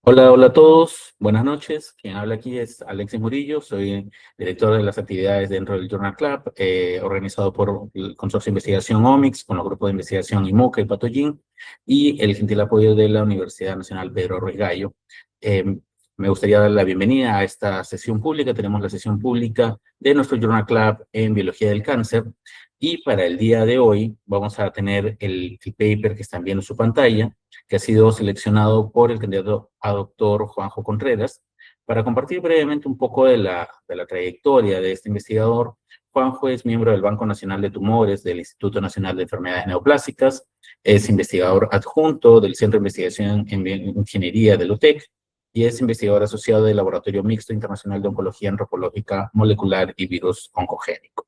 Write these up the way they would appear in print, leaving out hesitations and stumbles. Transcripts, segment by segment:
Hola, hola a todos, buenas noches. Quien habla aquí es Alexis Murillo, soy director de las actividades dentro del Journal Club, organizado por el Consorcio de Investigación OMIX, con los grupos de investigación IMUCA y Patollín, y el gentil apoyo de la Universidad Nacional Pedro Ruiz Gallo. Eh, Me gustaría dar la bienvenida a esta sesión pública. Tenemos la sesión pública de nuestro Journal Club en Biología del Cáncer, y para el día de hoy vamos a tener el paper que están viendo en su pantalla, que ha sido seleccionado por el candidato a doctor Juanjo Contreras, para compartir brevemente un poco de la trayectoria de este investigador. Juanjo es miembro del Banco Nacional de Tumores del Instituto Nacional de Enfermedades Neoplásicas, es investigador adjunto del Centro de Investigación en Ingeniería del UTEC, y es investigador asociado del Laboratorio Mixto Internacional de Oncología Antropológica Molecular y Virus Oncogénico.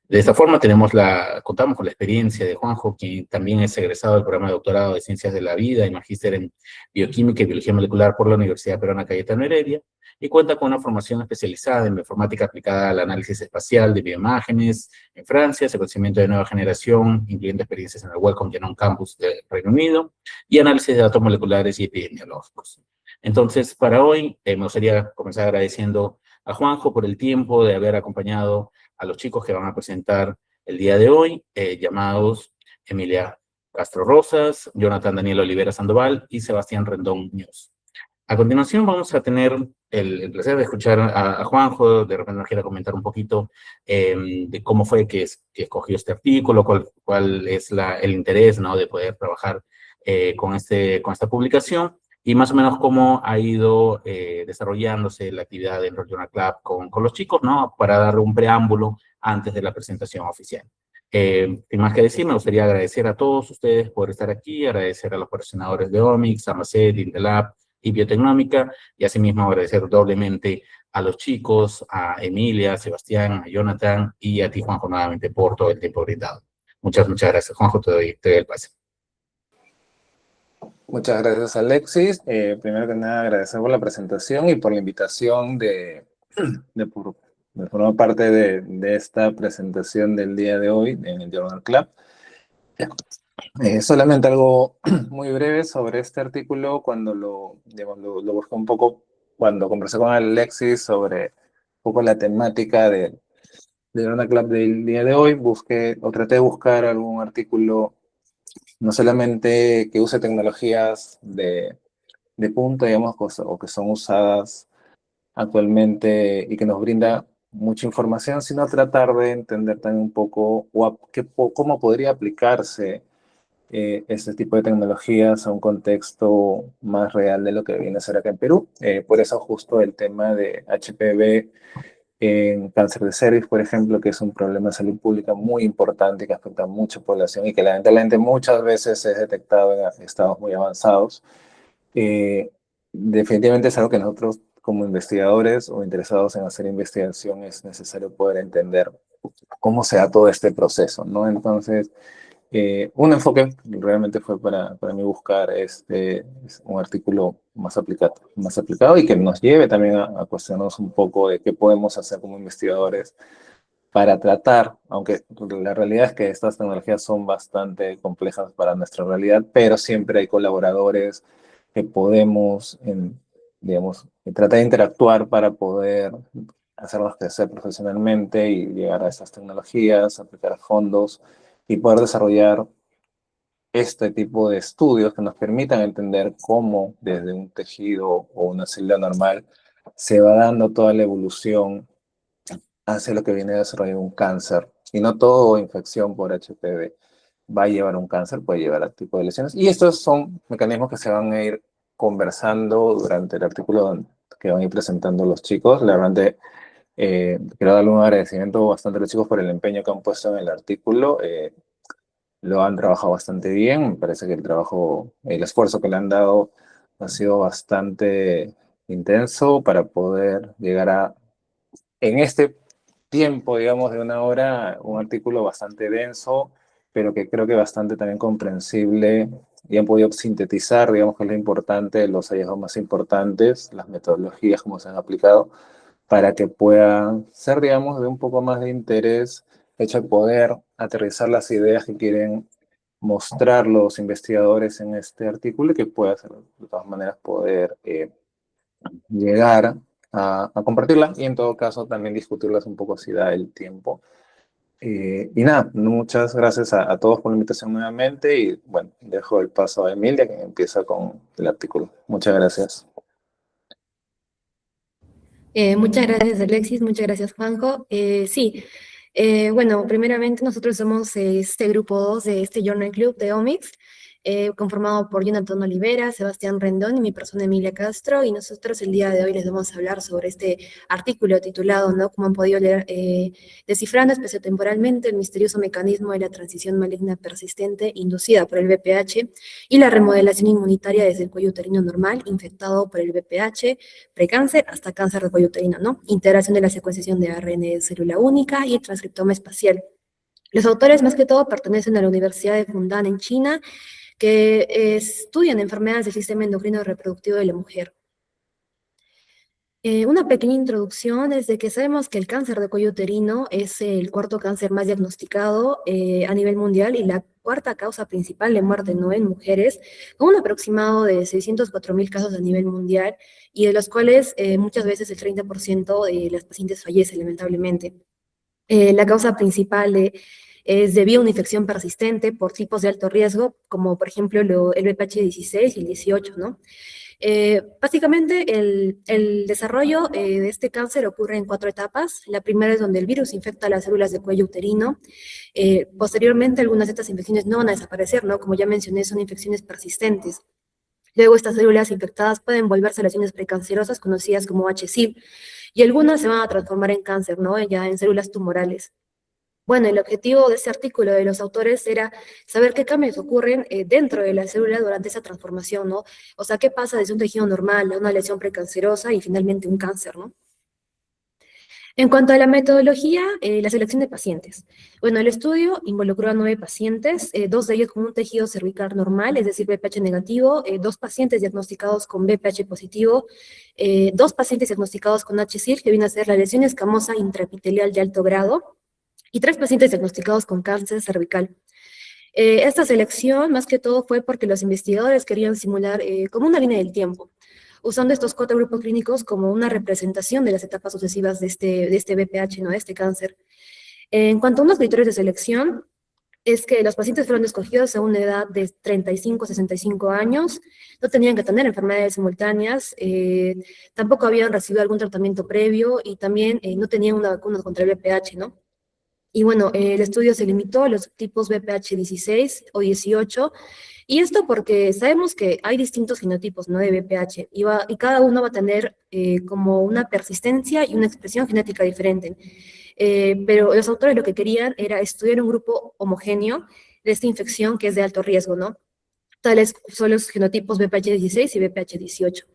De esta forma contamos con la experiencia de Juanjo, quien también es egresado del programa de doctorado de Ciencias de la Vida y magíster en Bioquímica y Biología Molecular por la Universidad Peruana Cayetano Heredia, y cuenta con una formación especializada en bioinformática aplicada al análisis espacial de bioimágenes en Francia, secuenciamiento de nueva generación, incluyendo experiencias en el Wellcome Genome Campus del Reino Unido, y análisis de datos moleculares y epidemiológicos. Entonces, para hoy, me gustaría comenzar agradeciendo a Juanjo por el tiempo de haber acompañado a los chicos que van a presentar el día de hoy, llamados Emilia Castro Rosas, Jonathan Daniel Olivera Sandoval y Sebastián Rendón Muñoz. A continuación vamos a tener el placer de escuchar a Juanjo. De repente nos quiera comentar un poquito de cómo fue que escogió este artículo, cuál es el interés, ¿no?, de poder trabajar con esta publicación, y más o menos cómo ha ido desarrollándose la actividad del Journal Club con los chicos, ¿no?, para darle un preámbulo antes de la presentación oficial. Sin más que decir, me gustaría agradecer a todos ustedes por estar aquí, agradecer a los patrocinadores de Omics, Amacet, Intelab y Biotecnómica, y asimismo agradecer doblemente a los chicos, a Emilia, a Sebastián, a Jonathan y a ti, Juanjo, nuevamente por todo el tiempo brindado. Muchas, muchas gracias. Juanjo, te doy el pase. Muchas gracias, Alexis. Primero que nada, agradecer por la presentación y por la invitación de, por- de formar parte de esta presentación del día de hoy en el Journal Club. Solamente algo muy breve sobre este artículo. Cuando digamos, lo busqué un poco, cuando conversé con Alexis sobre un poco la temática del Journal Club del día de hoy, busqué o traté de buscar algún artículo no solamente que use tecnologías de punta, digamos, o que son usadas actualmente y que nos brinda mucha información, sino tratar de entender también un poco cómo podría aplicarse este tipo de tecnologías a un contexto más real de lo que viene a ser acá en Perú. Por eso justo el tema de HPV en cáncer de cervix, por ejemplo, que es un problema de salud pública muy importante que afecta a mucha población y que lamentablemente muchas veces es detectado en estados muy avanzados. Eh, Definitivamente es algo que nosotros como investigadores o interesados en hacer investigación es necesario poder entender cómo se da todo este proceso, ¿no? Entonces, un enfoque realmente fue para mí buscar un artículo más aplicado y que nos lleve también a cuestionarnos un poco de qué podemos hacer como investigadores para tratar, aunque la realidad es que estas tecnologías son bastante complejas para nuestra realidad, pero siempre hay colaboradores que podemos, digamos, tratar de interactuar para poder hacerlos crecer profesionalmente y llegar a estas tecnologías, aplicar fondos y poder desarrollar este tipo de estudios que nos permitan entender cómo desde un tejido o una célula normal se va dando toda la evolución hacia lo que viene a desarrollar un cáncer. Y no todo infección por HPV va a llevar a un cáncer, puede llevar a tipo de lesiones. Y estos son mecanismos que se van a ir conversando durante el artículo que van a ir presentando los chicos. La verdad, quiero darle un agradecimiento bastante a los chicos por el empeño que han puesto en el artículo. Lo han trabajado bastante bien. Me parece que el esfuerzo que le han dado ha sido bastante intenso para poder llegar en este tiempo, digamos, de una hora, un artículo bastante denso, pero que creo que bastante también comprensible y han podido sintetizar, digamos, que es lo importante, los hallazgos más importantes, las metodologías, cómo se han aplicado, para que puedan ser, digamos, de un poco más de interés, hecho de poder aterrizar las ideas que quieren mostrar los investigadores en este artículo y que pueda de todas maneras poder llegar a compartirla y en todo caso también discutirlas un poco si da el tiempo. Y nada, muchas gracias a todos por la invitación nuevamente y bueno, dejo el paso a Emilia que empieza con el artículo. Muchas gracias. Muchas gracias, Alexis, muchas gracias, Juanjo. Sí, bueno, primeramente nosotros somos este grupo 2 de este Journal Club de Omics, conformado por Jonathan Olivera, Sebastián Rendón y mi persona Emilia Castro, y nosotros el día de hoy les vamos a hablar sobre este artículo titulado, ¿no? Como han podido leer, Descifrando espaciotemporalmente el misterioso mecanismo de la transición maligna persistente inducida por el VPH y la remodelación inmunitaria desde el cuello uterino normal infectado por el VPH, precáncer hasta cáncer de cuello uterino, ¿no? Integración de la secuenciación de ARN de célula única y el transcriptoma espacial. Los autores, más que todo, pertenecen a la Universidad de Fudan en China, que estudian enfermedades del sistema endocrino reproductivo de la mujer. Una pequeña introducción es de que sabemos que el cáncer de cuello uterino es el cuarto cáncer más diagnosticado a nivel mundial y la cuarta causa principal de muerte, ¿no?, en mujeres, con un aproximado de 604.000 casos a nivel mundial y de los cuales muchas veces el 30% de las pacientes fallece, lamentablemente. La causa principal es debido a una infección persistente por tipos de alto riesgo, como por ejemplo el VPH 16 y el 18, ¿no? Básicamente, el desarrollo de este cáncer ocurre en 4 etapas. La primera es donde el virus infecta las células de cuello uterino. Posteriormente, algunas de estas infecciones no van a desaparecer, ¿no? Como ya mencioné, son infecciones persistentes. Luego, estas células infectadas pueden volverse lesiones precancerosas conocidas como HSIL, y algunas se van a transformar en cáncer, ¿no? Ya en células tumorales. Bueno, el objetivo de este artículo de los autores era saber qué cambios ocurren dentro de la célula durante esa transformación, ¿no? O sea, qué pasa desde un tejido normal a una lesión precancerosa y finalmente un cáncer, ¿no? En cuanto a la metodología, la selección de pacientes. Bueno, el estudio involucró a 9 pacientes, 2 de ellos con un tejido cervical normal, es decir, VPH negativo, 2 pacientes diagnosticados con VPH positivo, 2 pacientes diagnosticados con HSIL, que viene a ser la lesión escamosa intraepitelial de alto grado, y 3 pacientes diagnosticados con cáncer cervical. Esta selección, más que todo, fue porque los investigadores querían simular como una línea del tiempo, usando estos 4 grupos clínicos como una representación de las etapas sucesivas de este VPH, ¿no?, de este cáncer. En cuanto a unos criterios de selección, es que los pacientes fueron escogidos a una edad de 35 a 65 años, no tenían que tener enfermedades simultáneas, tampoco habían recibido algún tratamiento previo y también no tenían una vacuna contra el VPH, ¿no? Y bueno, el estudio se limitó a los tipos VPH 16 o 18, y esto porque sabemos que hay distintos genotipos, ¿no?, de VPH, y cada uno va a tener como una persistencia y una expresión genética diferente. Pero los autores lo que querían era estudiar un grupo homogéneo de esta infección que es de alto riesgo, ¿no? Tales son los genotipos VPH 16 y VPH 18.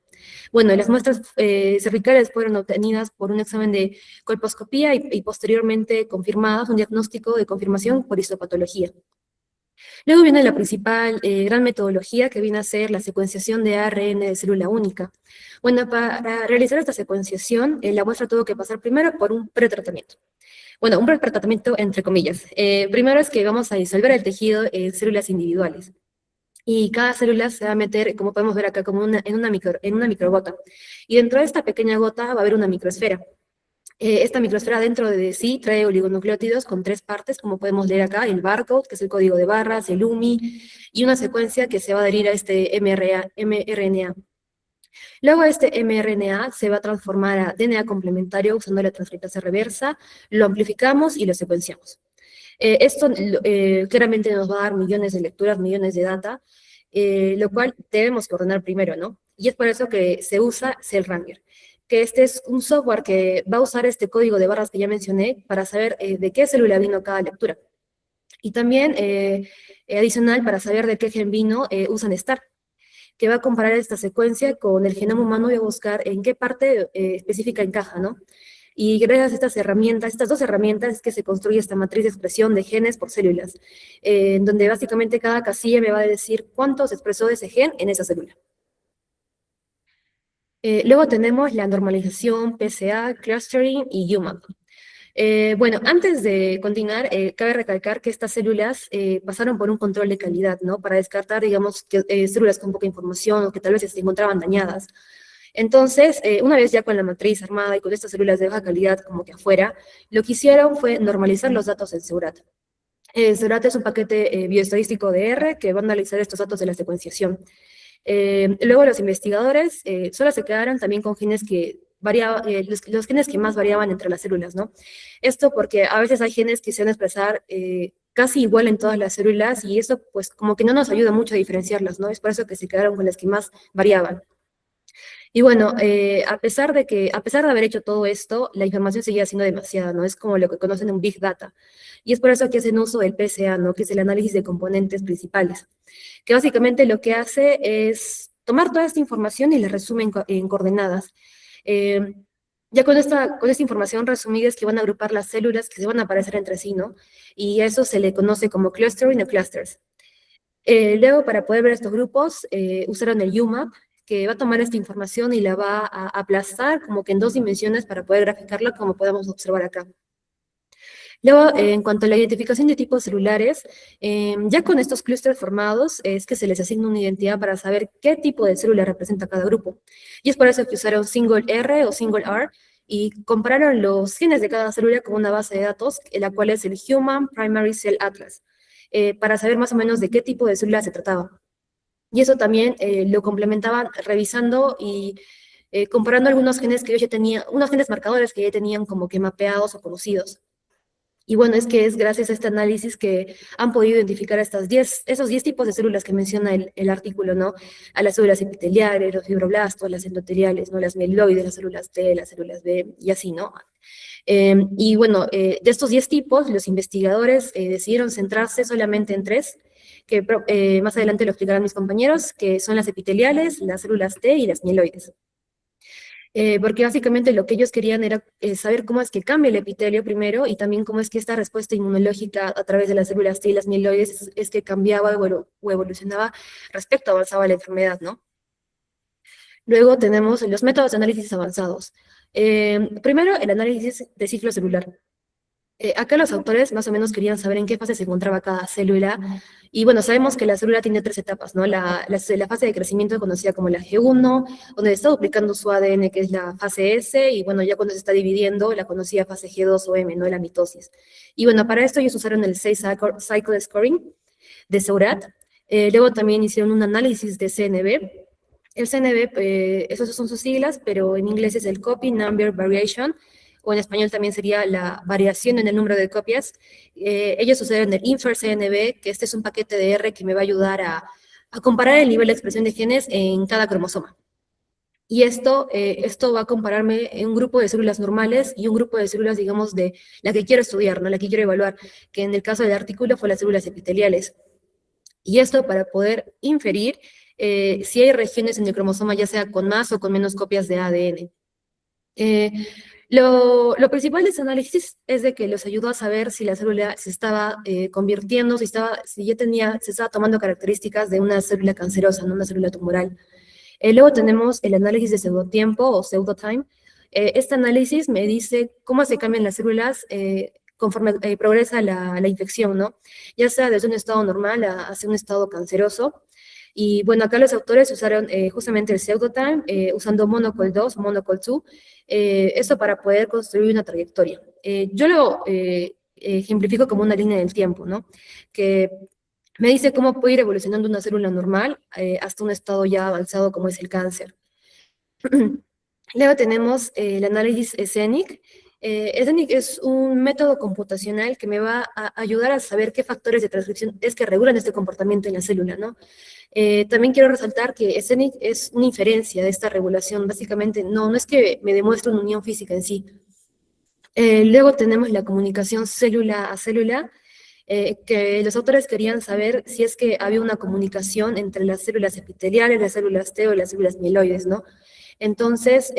Bueno, las muestras cervicales fueron obtenidas por un examen de colposcopía y posteriormente confirmadas, un diagnóstico de confirmación por histopatología. Luego viene la principal gran metodología, que viene a ser la secuenciación de ARN de célula única. Bueno, para realizar esta secuenciación, la muestra tuvo que pasar primero por un pretratamiento. Bueno, un pretratamiento entre comillas. Primero es que vamos a disolver el tejido en células individuales. Y cada célula se va a meter, como podemos ver acá, como en una microgota. Y dentro de esta pequeña gota va a haber una microesfera. Esta microesfera dentro de sí trae oligonucleótidos con 3 partes, como podemos leer acá, el barcode, que es el código de barras, el UMI, y una secuencia que se va a adherir a este mRNA. Luego este mRNA se va a transformar a DNA complementario usando la transcriptasa reversa, lo amplificamos y lo secuenciamos. Esto claramente nos va a dar millones de lecturas, millones de data, lo cual debemos que ordenar primero, ¿no? Y es por eso que se usa CellRanger, que este es un software que va a usar este código de barras que ya mencioné para saber de qué célula vino cada lectura. Y también, adicional, para saber de qué gen vino, usan STAR, que va a comparar esta secuencia con el genoma humano y a buscar en qué parte específica encaja, ¿no? Y gracias a estas herramientas, estas 2 herramientas, es que se construye esta matriz de expresión de genes por células, en donde básicamente cada casilla me va a decir cuánto se expresó de ese gen en esa célula. Luego tenemos la normalización, PCA, clustering y UMAP. Bueno, antes de continuar, cabe recalcar que estas células pasaron por un control de calidad, ¿no? Para descartar, digamos, que, células con poca información o que tal vez se encontraban dañadas. Entonces, una vez ya con la matriz armada y con estas células de baja calidad como que afuera, lo que hicieron fue normalizar los datos en Seurat. Seurat es un paquete bioestadístico de R que va a analizar estos datos de la secuenciación. Luego los investigadores solo se quedaron también con genes que variaban, los genes que más variaban entre las células, ¿no? Esto porque a veces hay genes que se van a expresar casi igual en todas las células y eso pues como que no nos ayuda mucho a diferenciarlas, ¿no? Es por eso que se quedaron con las que más variaban. Y bueno, a pesar de haber hecho todo esto, la información seguía siendo demasiada, ¿no? Es como lo que conocen en Big Data. Y es por eso que hacen uso del PSA, ¿no? Que es el análisis de componentes principales, que básicamente lo que hace es tomar toda esta información y la resume en coordenadas. Eh, ya con esta información resumida es que van a agrupar las células que se van a parecer entre sí, ¿no? Y eso se le conoce como clustering o clusters. Luego, para poder ver estos grupos, usaron el UMAP, que va a tomar esta información y la va a aplastar como que en 2 dimensiones para poder graficarla como podemos observar acá. Luego, en cuanto a la identificación de tipos celulares, ya con estos clústeres formados es que se les asigna una identidad para saber qué tipo de célula representa cada grupo. Y es por eso que usaron single R o single R y compararon los genes de cada célula con una base de datos, la cual es el Human Primary Cell Atlas, para saber más o menos de qué tipo de célula se trataba. Y eso también lo complementaban revisando y comparando algunos genes que ellos ya tenían, unos genes marcadores que ya tenían como que mapeados o conocidos. Y bueno, es que es gracias a este análisis que han podido identificar esos 10 tipos de células que menciona el artículo, ¿no? A las células epiteliales, los fibroblastos, las endoteliales, ¿no? Las mieloides, las células T, las células B, y así, ¿no? Y bueno, de estos 10 tipos, los investigadores decidieron centrarse solamente en 3, que más adelante lo explicarán mis compañeros, que son las epiteliales, las células T y las mieloides. Porque básicamente lo que ellos querían era saber cómo es que cambia el epitelio primero y también cómo es que esta respuesta inmunológica a través de las células T y las mieloides es que cambiaba o evolucionaba respecto a avanzaba la enfermedad, ¿no? Luego tenemos los métodos de análisis avanzados. Primero, el análisis de ciclo celular. Acá los autores más o menos querían saber en qué fase se encontraba cada célula. Y bueno, sabemos que la célula tiene 3 etapas, ¿no? La fase de crecimiento conocida como la G1, donde está duplicando su ADN, que es la fase S, y bueno, ya cuando se está dividiendo, la conocida fase G2 o M, ¿no? La mitosis. Y bueno, para esto ellos usaron el 6-cycle scoring de Seurat. Luego también hicieron un análisis de CNV. El CNV, esas son sus siglas, pero en inglés es el Copy Number Variation, o en español también sería la variación en el número de copias. Ellos usaron el InferCNV, que este es un paquete de R que me va a ayudar a comparar el nivel de expresión de genes en cada cromosoma. Y esto va a compararme en un grupo de células normales y un grupo de células, digamos, de la que quiero estudiar, ¿no? La que quiero evaluar, que en el caso del artículo fue las células epiteliales. Y esto para poder inferir si hay regiones en el cromosoma, ya sea con más o con menos copias de ADN. Lo principal de este análisis es de que los ayudó a saber si la célula se estaba convirtiendo, si se estaba tomando características de una célula cancerosa, no una célula tumoral. Luego tenemos el análisis de pseudotiempo o pseudotime. Este análisis me dice cómo se cambian las células conforme progresa la infección, ¿no? Ya sea desde un estado normal hacia un estado canceroso. Y bueno, acá los autores usaron justamente el pseudotime, usando Monocol 2, Monocol 2, esto para poder construir una trayectoria. Yo lo ejemplifico como una línea del tiempo, ¿no? Que me dice cómo puede ir evolucionando una célula normal hasta un estado ya avanzado como es el cáncer. Luego tenemos el análisis ESENIC. ESENIC es un método computacional que me va a ayudar a saber qué factores de transcripción es que regulan este comportamiento en la célula, ¿no? También quiero resaltar que ESENIC es una inferencia de esta regulación. Básicamente, no es que me demuestre una unión física en sí. Luego tenemos la comunicación célula a célula, que los autores querían saber si es que había una comunicación entre las células epiteliales, las células T o las células mieloides, ¿no? Entonces,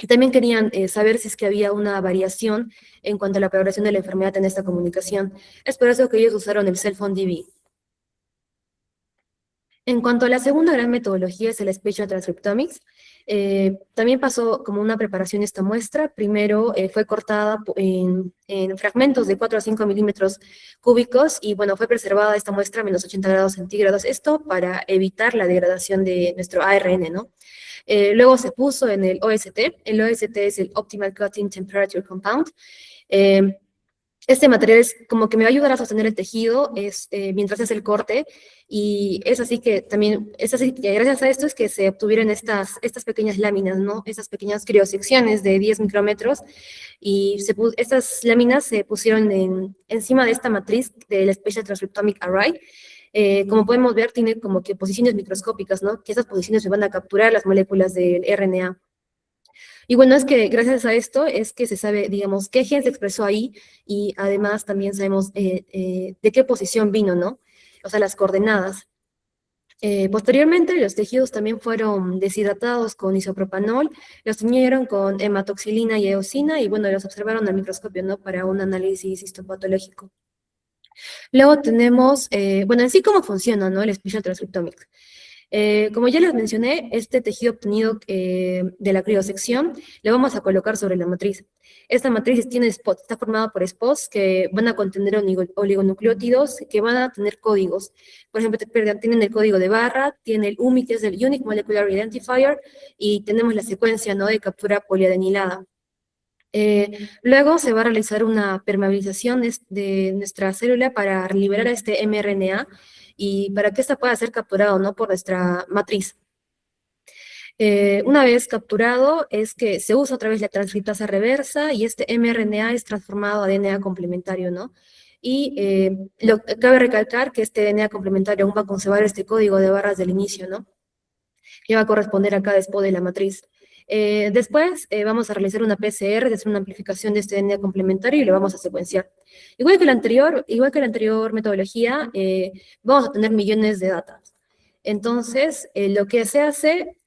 también querían saber si es que había una variación en cuanto a la progresión de la enfermedad en esta comunicación. Es por eso que ellos usaron el Cell Phone DB. En cuanto a la segunda gran metodología es el Spatial Transcriptomics, también pasó como una preparación esta muestra. Primero fue cortada en fragmentos de 4 a 5 milímetros cúbicos y bueno, fue preservada esta muestra a menos 80 grados centígrados. Esto para evitar la degradación de nuestro ARN, ¿no? Luego se puso en el OST. El OST es el Optimal Cutting Temperature Compound. Este material es como que me va a ayudar a sostener el tejido mientras hace el corte, y es así que también, es así que gracias a esto es que se obtuvieron estas pequeñas láminas, ¿no? Estas pequeñas criosecciones de 10 micrómetros, y estas láminas se pusieron encima de esta matriz del Spatial Transcriptomic Array. Como podemos ver, tiene como que posiciones microscópicas, ¿no? Que esas posiciones me van a capturar las moléculas del RNA. Y bueno, es que gracias a esto es que se sabe, digamos, qué gen se expresó ahí, y además también sabemos de qué posición vino, ¿no? O sea, las coordenadas. Posteriormente, los tejidos también fueron deshidratados con isopropanol, los teñieron con hematoxilina y eosina, y bueno, los observaron al microscopio, ¿no? Para un análisis histopatológico. Luego tenemos, bueno, en sí cómo funciona, ¿no? El Spatial Transcriptomics. Como ya les mencioné, este tejido obtenido de la criosección lo vamos a colocar sobre la matriz. Esta matriz tiene spots, está formada por spots que van a contener oligonucleótidos que van a tener códigos. Por ejemplo, tienen el código de barra, tiene el UMI, que es el Unique Molecular Identifier, y tenemos la secuencia, ¿no? De captura poliadenilada. Luego se va a realizar una permeabilización de nuestra célula para liberar este mRNA y para que ésta pueda ser capturado, ¿no? Por nuestra matriz. Una vez capturado es que se usa otra vez la transcriptasa reversa y este mRNA es transformado a DNA complementario, ¿no? Y cabe recalcar que este DNA complementario aún va a conservar este código de barras del inicio, ¿no? Que va a corresponder a cada spot de la matriz. Después vamos a realizar una PCR, es decir, una amplificación de este DNA complementario, y lo vamos a secuenciar. Igual que la anterior metodología, vamos a tener millones de datos. Entonces, lo que se hace,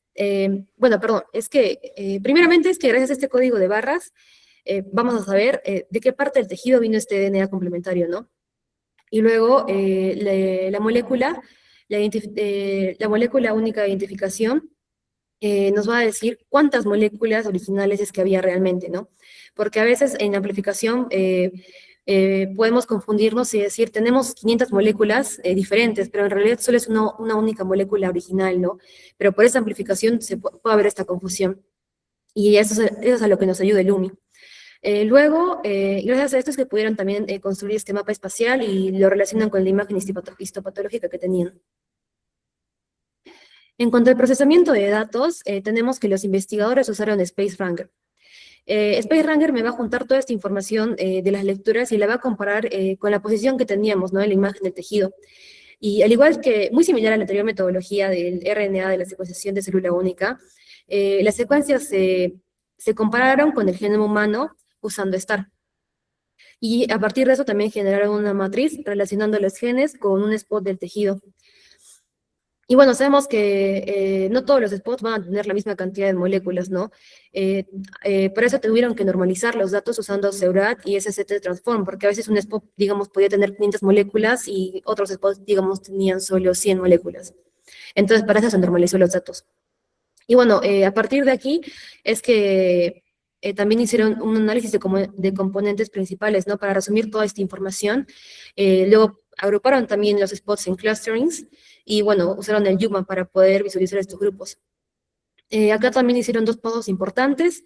bueno, perdón, es que primeramente es que gracias a este código de barras, vamos a saber de qué parte del tejido vino este DNA complementario, ¿no? Y luego la molécula única de identificación nos va a decir cuántas moléculas originales es que había realmente, ¿no? Porque a veces en amplificación podemos confundirnos y decir, tenemos 500 moléculas diferentes, pero en realidad solo es una única molécula original, ¿no? Pero por esa amplificación puede haber esta confusión. Y eso es a lo que nos ayuda el UMI. Luego, gracias a esto es que pudieron también construir este mapa espacial y lo relacionan con la imagen histopatológica que tenían. En cuanto al procesamiento de datos, tenemos que los investigadores usaron SpaceRanger. SpaceRanger me va a juntar toda esta información de las lecturas y la va a comparar con la posición que teníamos, ¿no? En la imagen del tejido. Y al igual que, muy similar a la anterior metodología del RNA de la secuenciación de célula única, las secuencias se compararon con el genoma humano usando STAR. Y a partir de eso también generaron una matriz relacionando los genes con un spot del tejido. Y bueno, sabemos que no todos los spots van a tener la misma cantidad de moléculas, ¿no? Por eso tuvieron que normalizar los datos usando Seurat y SCT Transform, porque a veces un spot, digamos, podía tener 500 moléculas y otros spots, digamos, tenían solo 100 moléculas. Entonces, para eso se normalizó los datos. Y bueno, a partir de aquí es que también hicieron un análisis de componentes principales, ¿no? Para resumir toda esta información. Luego agruparon también los spots en clusterings y bueno, usaron el UMA para poder visualizar estos grupos. Acá también hicieron dos pasos importantes,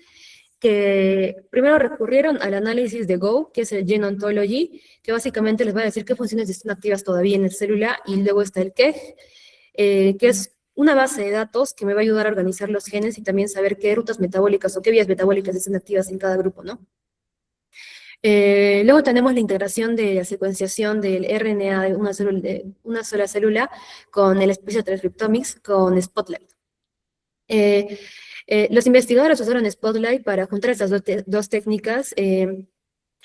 que primero recurrieron al análisis de Go, que es el Gene Ontology, que básicamente les va a decir qué funciones están activas todavía en la célula, y luego está el KEGG, que es una base de datos que me va a ayudar a organizar los genes y también saber qué rutas metabólicas o qué vías metabólicas están activas en cada grupo, ¿no? Luego tenemos la integración de la secuenciación del RNA de una sola célula con el Spatial Transcriptomics con Spotlight. Los investigadores usaron Spotlight para juntar estas dos técnicas.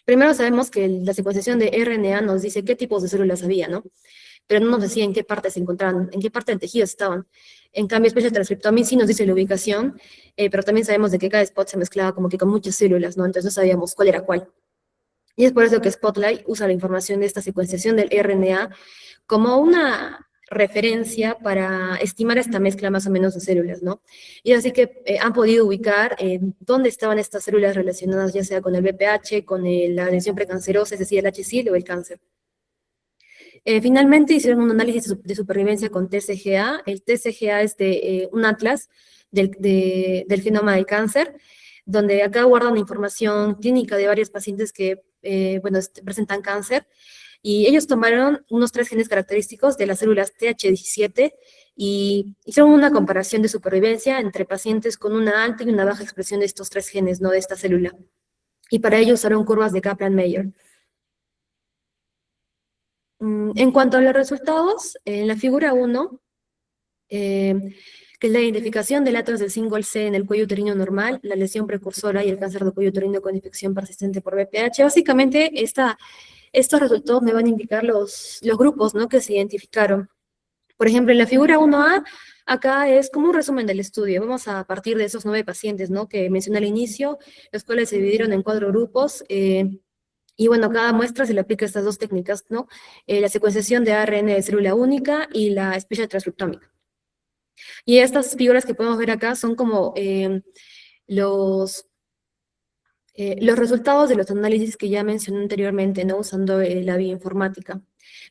Primero sabemos que la secuenciación de RNA nos dice qué tipos de células había, ¿no? Pero no nos decía en qué parte se encontraban, en qué parte del tejido estaban. En cambio, Spatial Transcriptomics sí nos dice la ubicación, pero también sabemos de que cada spot se mezclaba como que con muchas células, ¿no? Entonces no sabíamos cuál era cuál. Y es por eso que Spotlight usa la información de esta secuenciación del RNA como una referencia para estimar esta mezcla más o menos de células, ¿no? Y así que han podido ubicar dónde estaban estas células relacionadas, ya sea con el VPH, con la lesión precancerosa, es decir, el HSIL o el cáncer. Finalmente hicieron un análisis de supervivencia con TCGA. El TCGA es de un atlas del genoma del cáncer, donde acá guardan información clínica de varios pacientes que, bueno, presentan cáncer, y ellos tomaron unos 3 genes característicos de las células TH17 y hicieron una comparación de supervivencia entre pacientes con una alta y una baja expresión de estos 3 genes, ¿no? De esta célula. Y para ello usaron curvas de Kaplan-Meier. En cuanto a los resultados, en la figura 1, que es la identificación de átomos del single C en el cuello uterino normal, la lesión precursora y el cáncer de cuello uterino con infección persistente por VPH, básicamente estos resultados me van a indicar los grupos, ¿no?, que se identificaron. Por ejemplo, en la figura 1A, acá es como un resumen del estudio. Vamos a partir de esos 9 pacientes, ¿no?, que mencioné al inicio, los cuales se dividieron en 4 grupos, y bueno, cada muestra se le aplica estas 2 técnicas, ¿no? La secuenciación de ARN de célula única y la especie transcriptómica. Y estas figuras que podemos ver acá son como los resultados de los análisis que ya mencioné anteriormente, ¿no?, usando la bioinformática.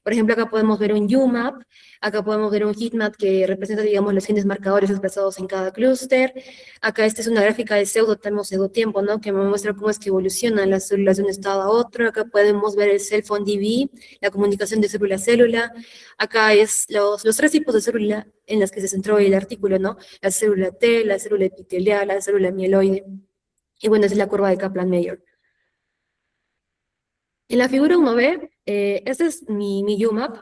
Por ejemplo, acá podemos ver un UMAP, acá podemos ver un heatmap que representa, digamos, los genes marcadores expresados en cada clúster. Acá esta es una gráfica de pseudo-tiempo, ¿no?, que me muestra cómo es que evolucionan las células de un estado a otro. Acá podemos ver el cell-phone-DB, la comunicación de célula a célula. Acá es los 3 tipos de célula en las que se centró el artículo, ¿no? La célula T, la célula epitelial, la célula mieloide. Y bueno, esa es la curva de Kaplan-Meier. En la figura 1B, este es mi UMAP.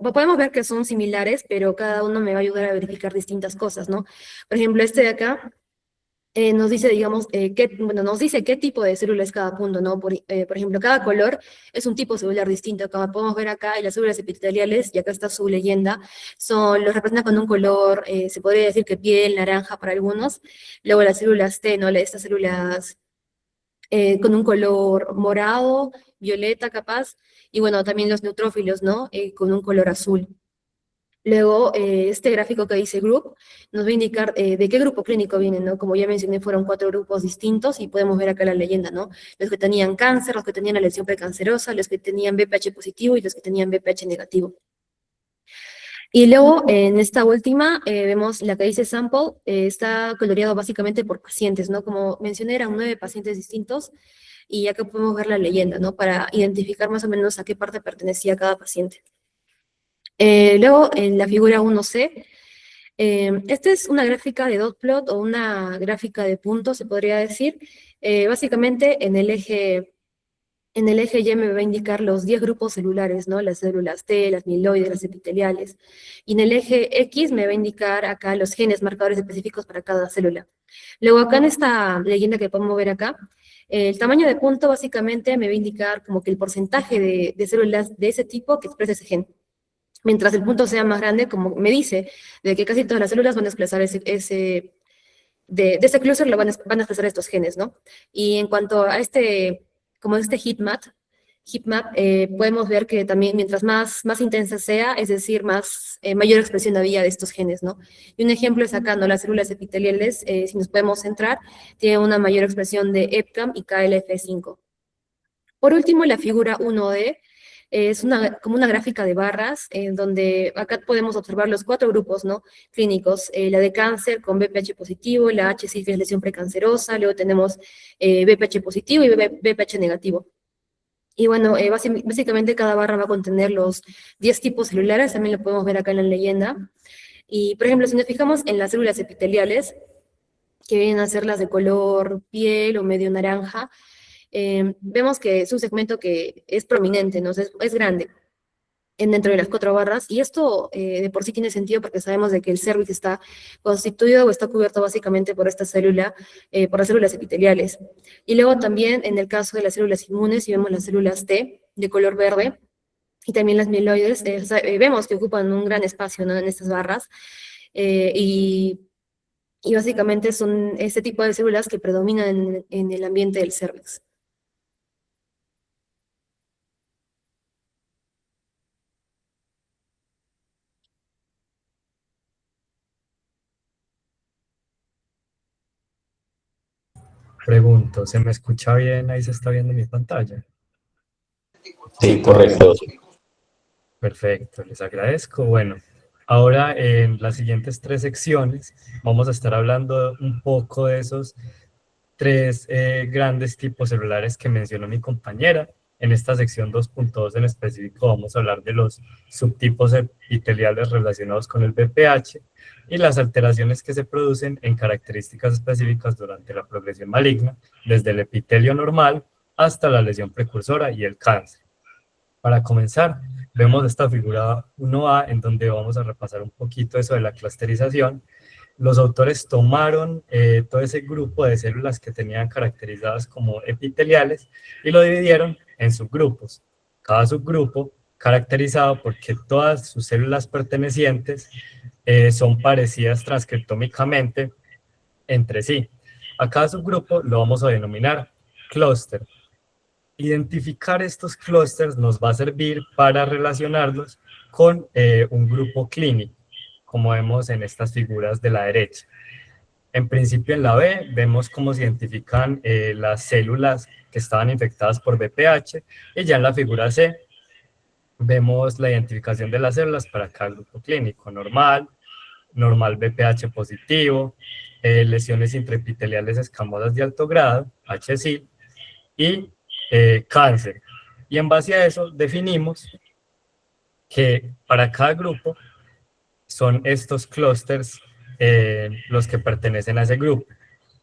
Podemos ver que son similares, pero cada uno me va a ayudar a verificar distintas cosas, ¿no? Por ejemplo, este de acá nos dice, digamos, nos dice qué tipo de célula es cada punto, ¿no? Por ejemplo, cada color es un tipo celular distinto. Como podemos ver acá, en las células epiteliales, y acá está su leyenda, los representan con un color, se podría decir que piel, naranja para algunos. Luego las células T, ¿no? Estas células con un color morado, violeta capaz, y bueno, también los neutrófilos, ¿no? Con un color azul. Luego, este gráfico que dice group nos va a indicar de qué grupo clínico vienen, ¿no? Como ya mencioné, fueron 4 grupos distintos y podemos ver acá la leyenda, ¿no? Los que tenían cáncer, los que tenían la lesión precancerosa, los que tenían VPH positivo y los que tenían VPH negativo. Y luego, en esta última, vemos la que dice sample, está coloreado básicamente por pacientes, ¿no? Como mencioné, eran 9 pacientes distintos, y acá podemos ver la leyenda, ¿no? Para identificar más o menos a qué parte pertenecía cada paciente. Luego, en la figura 1C, esta es una gráfica de dot plot o una gráfica de puntos, se podría decir. Básicamente, en el eje Y me va a indicar los 10 grupos celulares, ¿no? Las células T, las mieloides, las epiteliales. Y en el eje X me va a indicar acá los genes marcadores específicos para cada célula. Luego acá en esta leyenda que podemos ver acá, el tamaño de punto básicamente me va a indicar como que el porcentaje de células de ese tipo que expresa ese gen. Mientras el punto sea más grande, como me dice, de que casi todas las células van a expresar de ese clúster van a expresar estos genes, ¿no? Y en cuanto a como este heatmap, podemos ver que también mientras más intensa sea, es decir, mayor expresión había de estos genes, ¿no? Y un ejemplo es acá, ¿no? Las células epiteliales, si nos podemos centrar, tienen una mayor expresión de EpCAM y KLF5. Por último, la figura 1D es como una gráfica de barras, donde acá podemos observar los 4 grupos, ¿no?, clínicos, la de cáncer con VPH positivo, la HSIL que es lesión precancerosa, luego tenemos VPH positivo y VPH negativo. Y bueno, básicamente cada barra va a contener los 10 tipos celulares, también lo podemos ver acá en la leyenda. Y, por ejemplo, si nos fijamos en las células epiteliales, que vienen a ser las de color piel o medio naranja, vemos que es un segmento que es prominente, ¿no? Es grande dentro de las 4 barras, y esto de por sí tiene sentido porque sabemos de que el cérvix está constituido o está cubierto básicamente por esta célula, por las células epiteliales. Y luego también en el caso de las células inmunes, si vemos las células T de color verde, y también las mieloides, vemos que ocupan un gran espacio, ¿no?, en estas barras, y básicamente son este tipo de células que predominan en el ambiente del cérvix. Pregunto, ¿se me escucha bien? Ahí se está viendo mi pantalla. Sí, correcto. Perfecto, les agradezco. Bueno, ahora en las siguientes 3 secciones vamos a estar hablando un poco de esos 3 grandes tipos celulares que mencionó mi compañera. En esta sección 2.2 en específico vamos a hablar de los subtipos epiteliales relacionados con el VPH y las alteraciones que se producen en características específicas durante la progresión maligna, desde el epitelio normal hasta la lesión precursora y el cáncer. Para comenzar, vemos esta figura 1A en donde vamos a repasar un poquito eso de la clusterización. Los autores tomaron todo ese grupo de células que tenían caracterizadas como epiteliales y lo dividieron en subgrupos. Cada subgrupo caracterizado porque todas sus células pertenecientes son parecidas transcriptómicamente entre sí. A cada subgrupo lo vamos a denominar clúster. Identificar estos clústeres nos va a servir para relacionarlos con un grupo clínico, como vemos en estas figuras de la derecha. En principio en la B vemos cómo se identifican las células que estaban infectadas por VPH y ya en la figura C vemos la identificación de las células para cada grupo clínico, normal VPH positivo, lesiones intraepiteliales escamosas de alto grado, HSIL, y cáncer. Y en base a eso definimos que para cada grupo son estos clústeres los que pertenecen a ese grupo.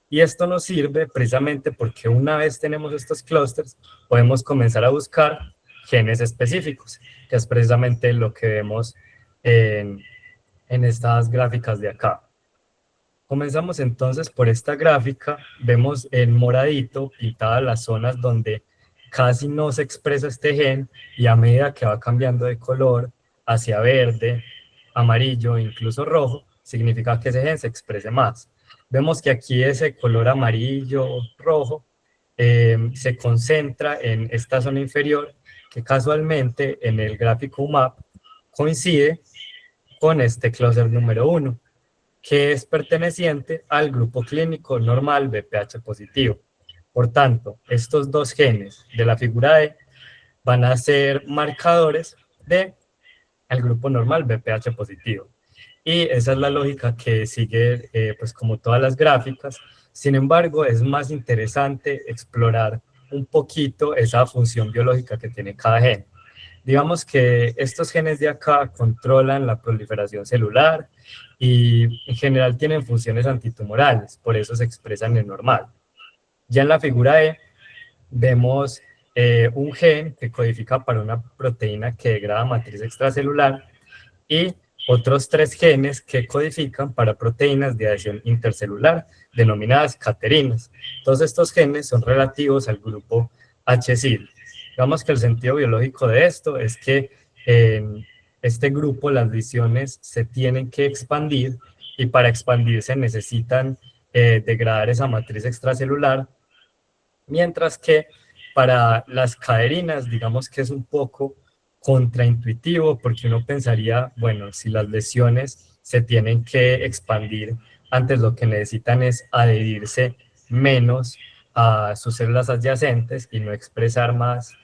Y esto nos sirve precisamente porque una vez tenemos estos clústeres, podemos comenzar a buscar genes específicos, que es precisamente lo que vemos en estas gráficas de acá. Comenzamos entonces por esta gráfica, vemos en moradito pintadas las zonas donde casi no se expresa este gen y a medida que va cambiando de color hacia verde, amarillo, incluso rojo, significa que ese gen se exprese más. Vemos que aquí ese color amarillo, rojo, se concentra en esta zona inferior que casualmente en el gráfico UMAP coincide con este clúster número 1, que es perteneciente al grupo clínico normal VPH positivo. Por tanto, estos dos genes de la figura E van a ser marcadores del grupo normal VPH positivo. Y esa es la lógica que sigue, pues como todas las gráficas. Sin embargo, es más interesante explorar un poquito esa función biológica que tiene cada gen. Digamos que estos genes de acá controlan la proliferación celular y en general tienen funciones antitumorales, por eso se expresan en normal. Ya en la figura E vemos un gen que codifica para una proteína que degrada matriz extracelular y otros 3 genes que codifican para proteínas de adhesión intercelular, denominadas caterinas. Todos estos genes son relativos al grupo HSIL. Digamos que el sentido biológico de esto es que en este grupo las lesiones se tienen que expandir y para expandirse necesitan degradar esa matriz extracelular, mientras que para las caderinas, digamos que es un poco contraintuitivo porque uno pensaría, bueno, si las lesiones se tienen que expandir, antes lo que necesitan es adherirse menos a sus células adyacentes y no expresar más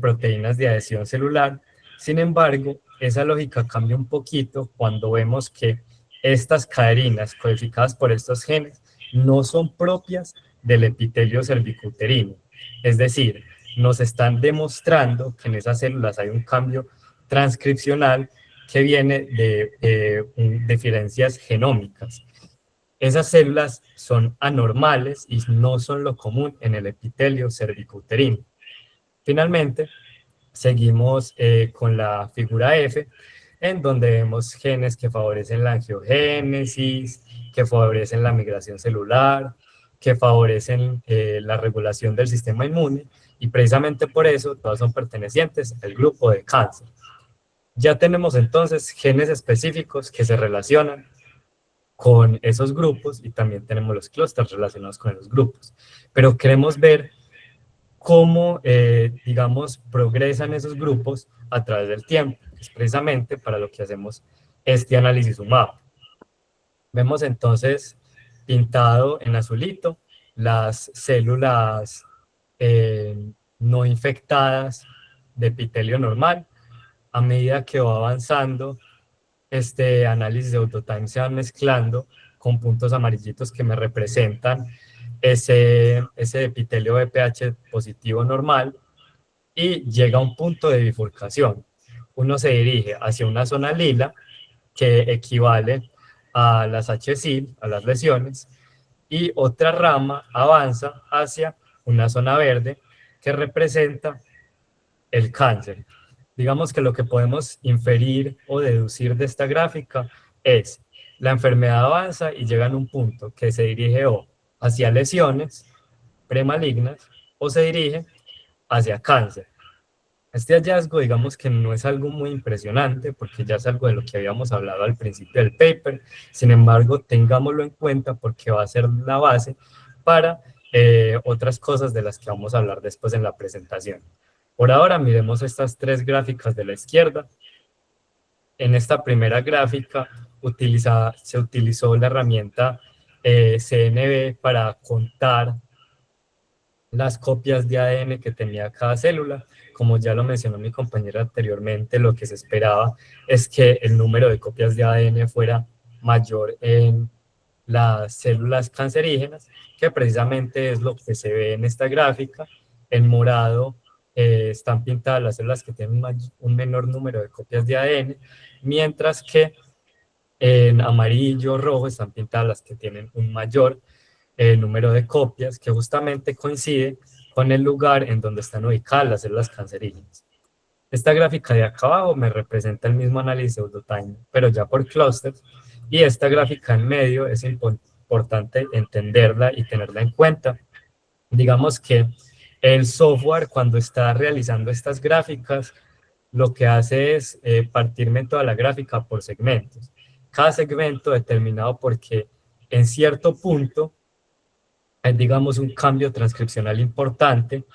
proteínas de adhesión celular. Sin embargo, esa lógica cambia un poquito cuando vemos que estas caderinas codificadas por estos genes no son propias del epitelio cervicuterino. Es decir, nos están demostrando que en esas células hay un cambio transcripcional que viene de diferencias genómicas. Esas células son anormales y no son lo común en el epitelio cervicuterino. Finalmente, seguimos con la figura F, en donde vemos genes que favorecen la angiogénesis, que favorecen la migración celular, que favorecen la regulación del sistema inmune, y precisamente por eso todas son pertenecientes al grupo de cáncer. Ya tenemos entonces genes específicos que se relacionan con esos grupos y también tenemos los clústeres relacionados con esos grupos. Pero queremos ver cómo, digamos, progresan esos grupos a través del tiempo. Es precisamente para lo que hacemos este análisis UMAP. Vemos entonces pintado en azulito las células no infectadas de epitelio normal. A medida que va avanzando, este análisis de autotime se va mezclando con puntos amarillitos que me representan ese epitelio BPH positivo normal, y llega a un punto de bifurcación. Uno se dirige hacia una zona lila, que equivale a las HSIL, a las lesiones, y otra rama avanza hacia una zona verde, que representa el cáncer. Digamos que lo que podemos inferir o deducir de esta gráfica es: la enfermedad avanza y llega a un punto que se dirige o hacia lesiones premalignas o se dirige hacia cáncer. Este hallazgo, digamos que no es algo muy impresionante, porque ya es algo de lo que habíamos hablado al principio del paper. Sin embargo, tengámoslo en cuenta porque va a ser la base para otras cosas de las que vamos a hablar después en la presentación. Por ahora, miremos estas tres gráficas de la izquierda. En esta primera gráfica se utilizó la herramienta CNV para contar las copias de ADN que tenía cada célula. Como ya lo mencionó mi compañera anteriormente, lo que se esperaba es que el número de copias de ADN fuera mayor en las células cancerígenas, que precisamente es lo que se ve en esta gráfica. En morado están pintadas las células que tienen un menor número de copias de ADN, mientras que en amarillo, rojo están pintadas las que tienen un mayor número de copias, que justamente coincide con el lugar en donde están ubicadas las células cancerígenas. Esta gráfica de acá abajo me representa el mismo análisis de pseudotime, pero ya por clústeres, y esta gráfica en medio es importante entenderla y tenerla en cuenta. Digamos que el software, cuando está realizando estas gráficas, lo que hace es partirme toda la gráfica por segmentos. Cada segmento determinado porque en cierto punto hay, digamos, un cambio transcripcional importante,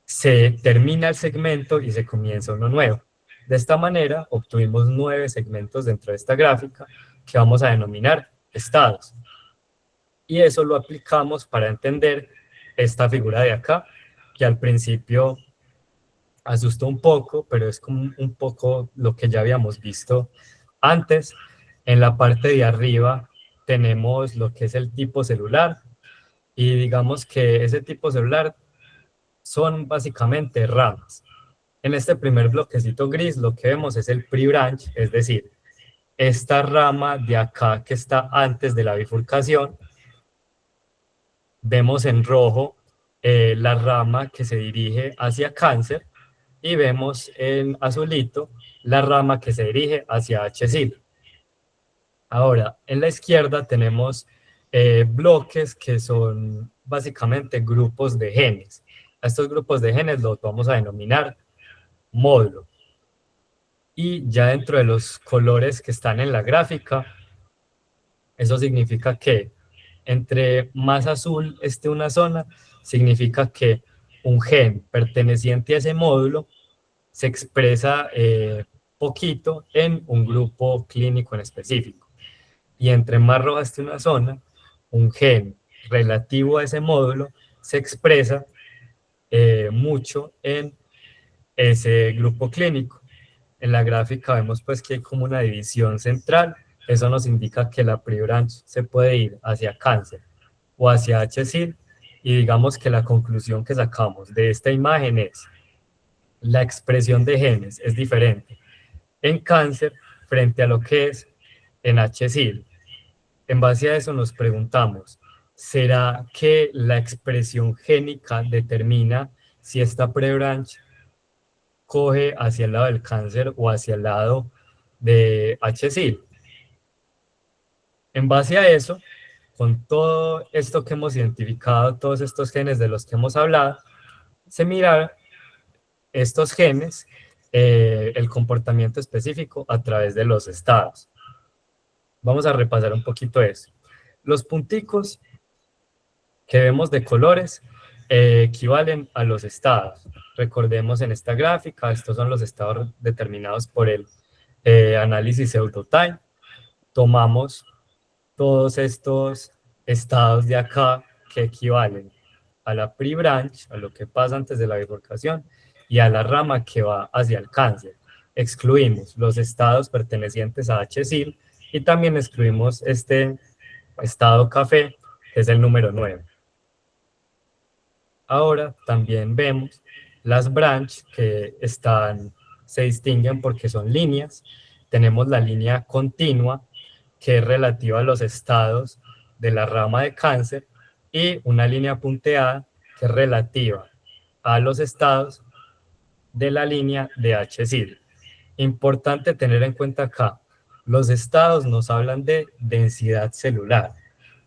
se termina el segmento y se comienza uno nuevo. De esta manera obtuvimos 9 segmentos dentro de esta gráfica que vamos a denominar estados. Y eso lo aplicamos para entender esta figura de acá, que al principio asustó un poco, pero es como un poco lo que ya habíamos visto antes. En la parte de arriba tenemos lo que es el tipo celular, y digamos que ese tipo celular son básicamente ramas. En este primer bloquecito gris lo que vemos es el pre-branch, es decir, esta rama de acá que está antes de la bifurcación. Vemos en rojo la rama que se dirige hacia cáncer, y vemos en azulito la rama que se dirige hacia HSIL. Ahora, en la izquierda tenemos bloques que son básicamente grupos de genes. A estos grupos de genes los vamos a denominar módulo. Y ya dentro de los colores que están en la gráfica, eso significa que entre más azul esté una zona, significa que un gen perteneciente a ese módulo se expresa poquito en un grupo clínico en específico. Y entre más roja esté una zona, un gen relativo a ese módulo se expresa mucho en ese grupo clínico. En la gráfica vemos pues que hay como una división central. Eso nos indica que la pre-branch se puede ir hacia cáncer o hacia HSIL, y digamos que la conclusión que sacamos de esta imagen es: la expresión de genes es diferente en cáncer frente a lo que es en HSIL. En base a eso nos preguntamos, ¿será que la expresión génica determina si esta pre-branch coge hacia el lado del cáncer o hacia el lado de HSIL? En base a eso, con todo esto que hemos identificado, todos estos genes de los que hemos hablado, se mira estos genes, el comportamiento específico a través de los estados. Vamos a repasar un poquito eso. Los punticos que vemos de colores equivalen a los estados. Recordemos en esta gráfica, estos son los estados determinados por el análisis pseudotime. Tomamos todos estos estados de acá que equivalen a la pre-branch, a lo que pasa antes de la bifurcación, y a la rama que va hacia el cáncer. Excluimos los estados pertenecientes a HSIL y también excluimos este estado café, que es el número 9. Ahora también vemos las branch que se distinguen porque son líneas. Tenemos la línea continua, que es relativa a los estados de la rama de cáncer, y una línea punteada, que es relativa a los estados de la línea de HSIL. Importante tener en cuenta acá, los estados nos hablan de densidad celular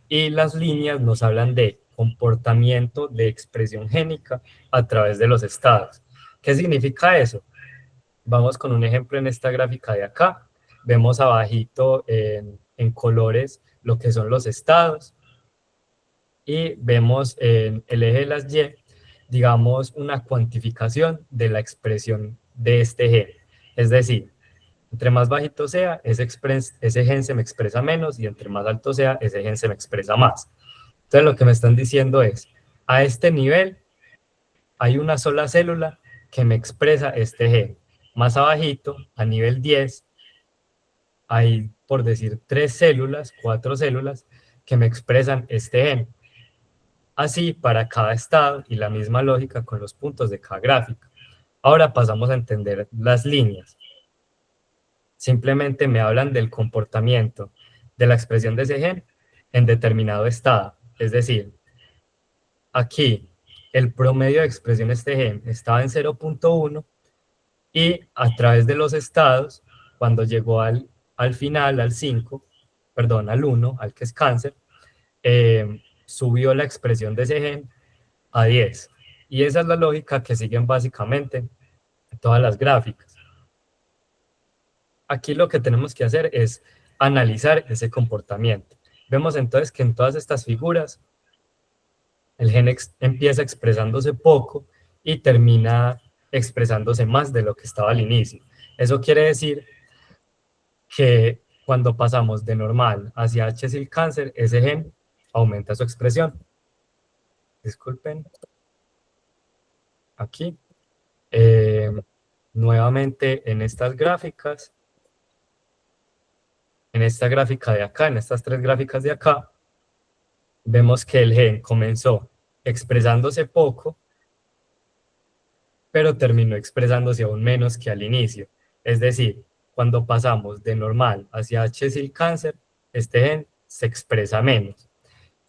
y las líneas nos hablan de comportamiento de expresión génica a través de los estados. ¿Qué significa eso? Vamos con un ejemplo en esta gráfica de acá. Vemos abajito en colores lo que son los estados y vemos en el eje de las Y, digamos, una cuantificación de la expresión de este gen. Es decir, entre más bajito sea, ese gen se me expresa menos, y entre más alto sea, ese gen se me expresa más. Entonces lo que me están diciendo es, a este nivel hay una sola célula que me expresa este gen. Más abajito, a nivel 10, hay, por decir, 3 células, 4 células que me expresan este gen. Así para cada estado, y la misma lógica con los puntos de cada gráfica. Ahora pasamos a entender las líneas. Simplemente me hablan del comportamiento de la expresión de ese gen en determinado estado. Es decir, aquí el promedio de expresión de este gen estaba en 0.1 y a través de los estados, cuando llegó al final, al 5, perdón, al 1, al que es cáncer, subió la expresión de ese gen a 10. Y esa es la lógica que siguen básicamente todas las gráficas. Aquí lo que tenemos que hacer es analizar ese comportamiento. Vemos entonces que en todas estas figuras el gen empieza expresándose poco y termina expresándose más de lo que estaba al inicio. Eso quiere decir que cuando pasamos de normal hacia HSIL cáncer, ese gen aumenta su expresión. Disculpen. Aquí. Nuevamente en estas gráficas. En esta gráfica de acá, en estas 3 gráficas de acá, vemos que el gen comenzó expresándose poco, pero terminó expresándose aún menos que al inicio. Es decir, cuando pasamos de normal hacia HSIL cáncer, este gen se expresa menos.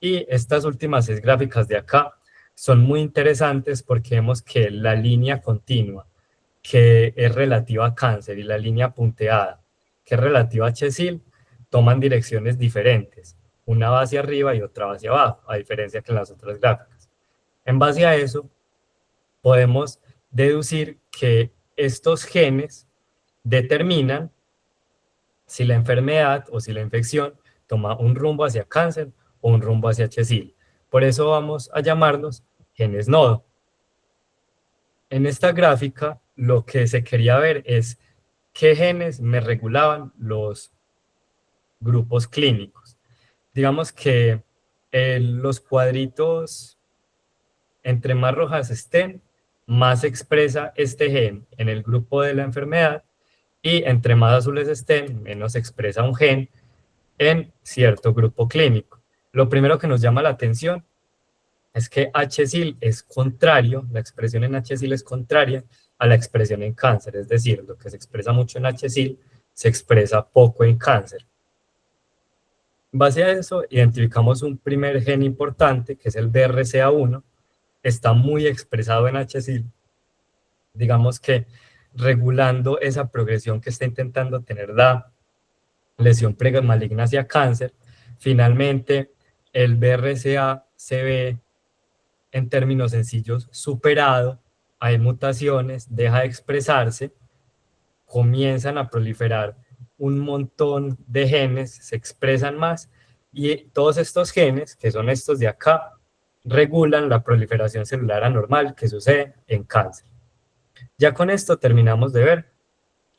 Y estas últimas 6 gráficas de acá son muy interesantes porque vemos que la línea continua, que es relativa a cáncer, y la línea punteada, que es relativa a HSIL, toman direcciones diferentes. Una va hacia arriba y otra va hacia abajo, a diferencia que en las otras gráficas. En base a eso, podemos deducir que estos genes determinan si la enfermedad o si la infección toma un rumbo hacia cáncer o un rumbo hacia HSIL. Por eso vamos a llamarlos genes nodo. En esta gráfica, lo que se quería ver es qué genes me regulaban los grupos clínicos. Digamos que los cuadritos, entre más rojas estén, más expresa este gen en el grupo de la enfermedad, y entre más azules estén, menos expresa un gen en cierto grupo clínico. Lo primero que nos llama la atención es que HSIL es contrario, la expresión en HSIL es contraria a la expresión en cáncer, es decir, lo que se expresa mucho en HSIL se expresa poco en cáncer. En base a eso, identificamos un primer gen importante, que es el BRCA1, está muy expresado en HSIL, digamos que regulando esa progresión que está intentando tener la lesión premaligna hacia cáncer. Finalmente, el BRCA se ve, en términos sencillos, superado, hay mutaciones, deja de expresarse, comienzan a proliferar un montón de genes, se expresan más, y todos estos genes, que son estos de acá, regulan la proliferación celular anormal que sucede en cáncer. Ya con esto terminamos de ver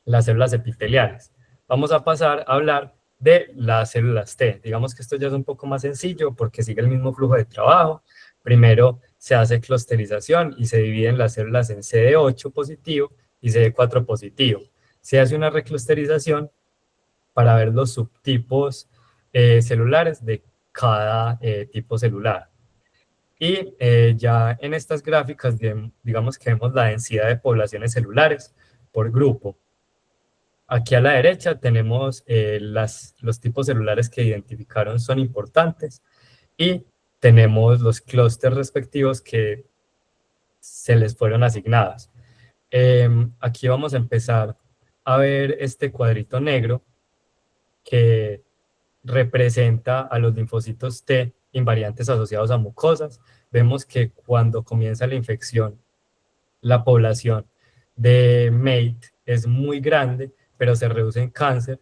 las células epiteliales. Vamos a pasar a hablar de las células T. Digamos que esto ya es un poco más sencillo porque sigue el mismo flujo de trabajo. Primero se hace clusterización y se dividen las células en CD8 positivo y CD4 positivo. Se hace una reclusterización para ver los subtipos celulares de cada tipo celular. Y ya en estas gráficas, digamos que vemos la densidad de poblaciones celulares por grupo. Aquí a la derecha tenemos los tipos celulares que identificaron son importantes y tenemos los clústeres respectivos que se les fueron asignados. Aquí vamos a empezar a ver este cuadrito negro que representa a los linfocitos T invariantes asociados a mucosas. Vemos que cuando comienza la infección, la población de MATE es muy grande, pero se reduce en cáncer.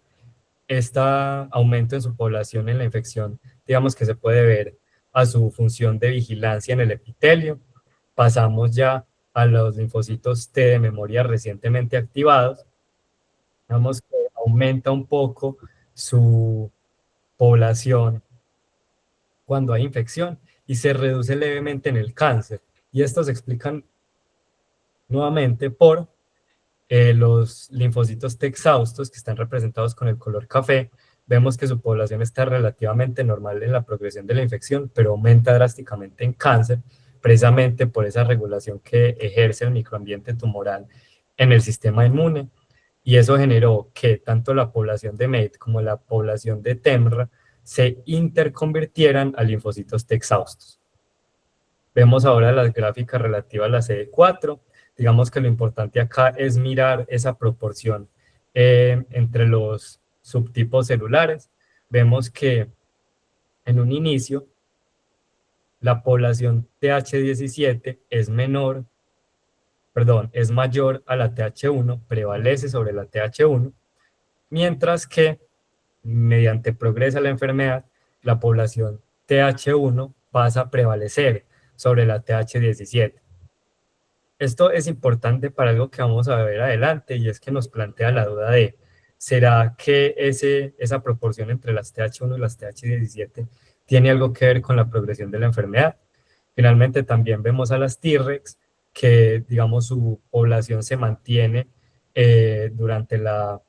Este aumento en su población en la infección, digamos que se puede ver a su función de vigilancia en el epitelio. Pasamos ya a los linfocitos T de memoria recientemente activados. Vemos que aumenta un poco su población cuando hay infección y se reduce levemente en el cáncer. Y esto se explica nuevamente por los linfocitos T exhaustos que están representados con el color café. Vemos que su población está relativamente normal en la progresión de la infección, pero aumenta drásticamente en cáncer, precisamente por esa regulación que ejerce el microambiente tumoral en el sistema inmune. Y eso generó que tanto la población de MATE como la población de TEMRA se interconvirtieran a linfocitos T exhaustos. Vemos ahora las gráficas relativas a la CD4. Digamos que lo importante acá es mirar esa proporción entre los subtipos celulares. Vemos que en un inicio la población TH17 es mayor a la TH1, prevalece sobre la TH1, mientras que mediante progresa la enfermedad, la población TH1 pasa a prevalecer sobre la TH17. Esto es importante para algo que vamos a ver adelante y es que nos plantea la duda de ¿será que esa proporción entre las TH1 y las TH17 tiene algo que ver con la progresión de la enfermedad? Finalmente también vemos a las T-Rex que, digamos, su población se mantiene durante la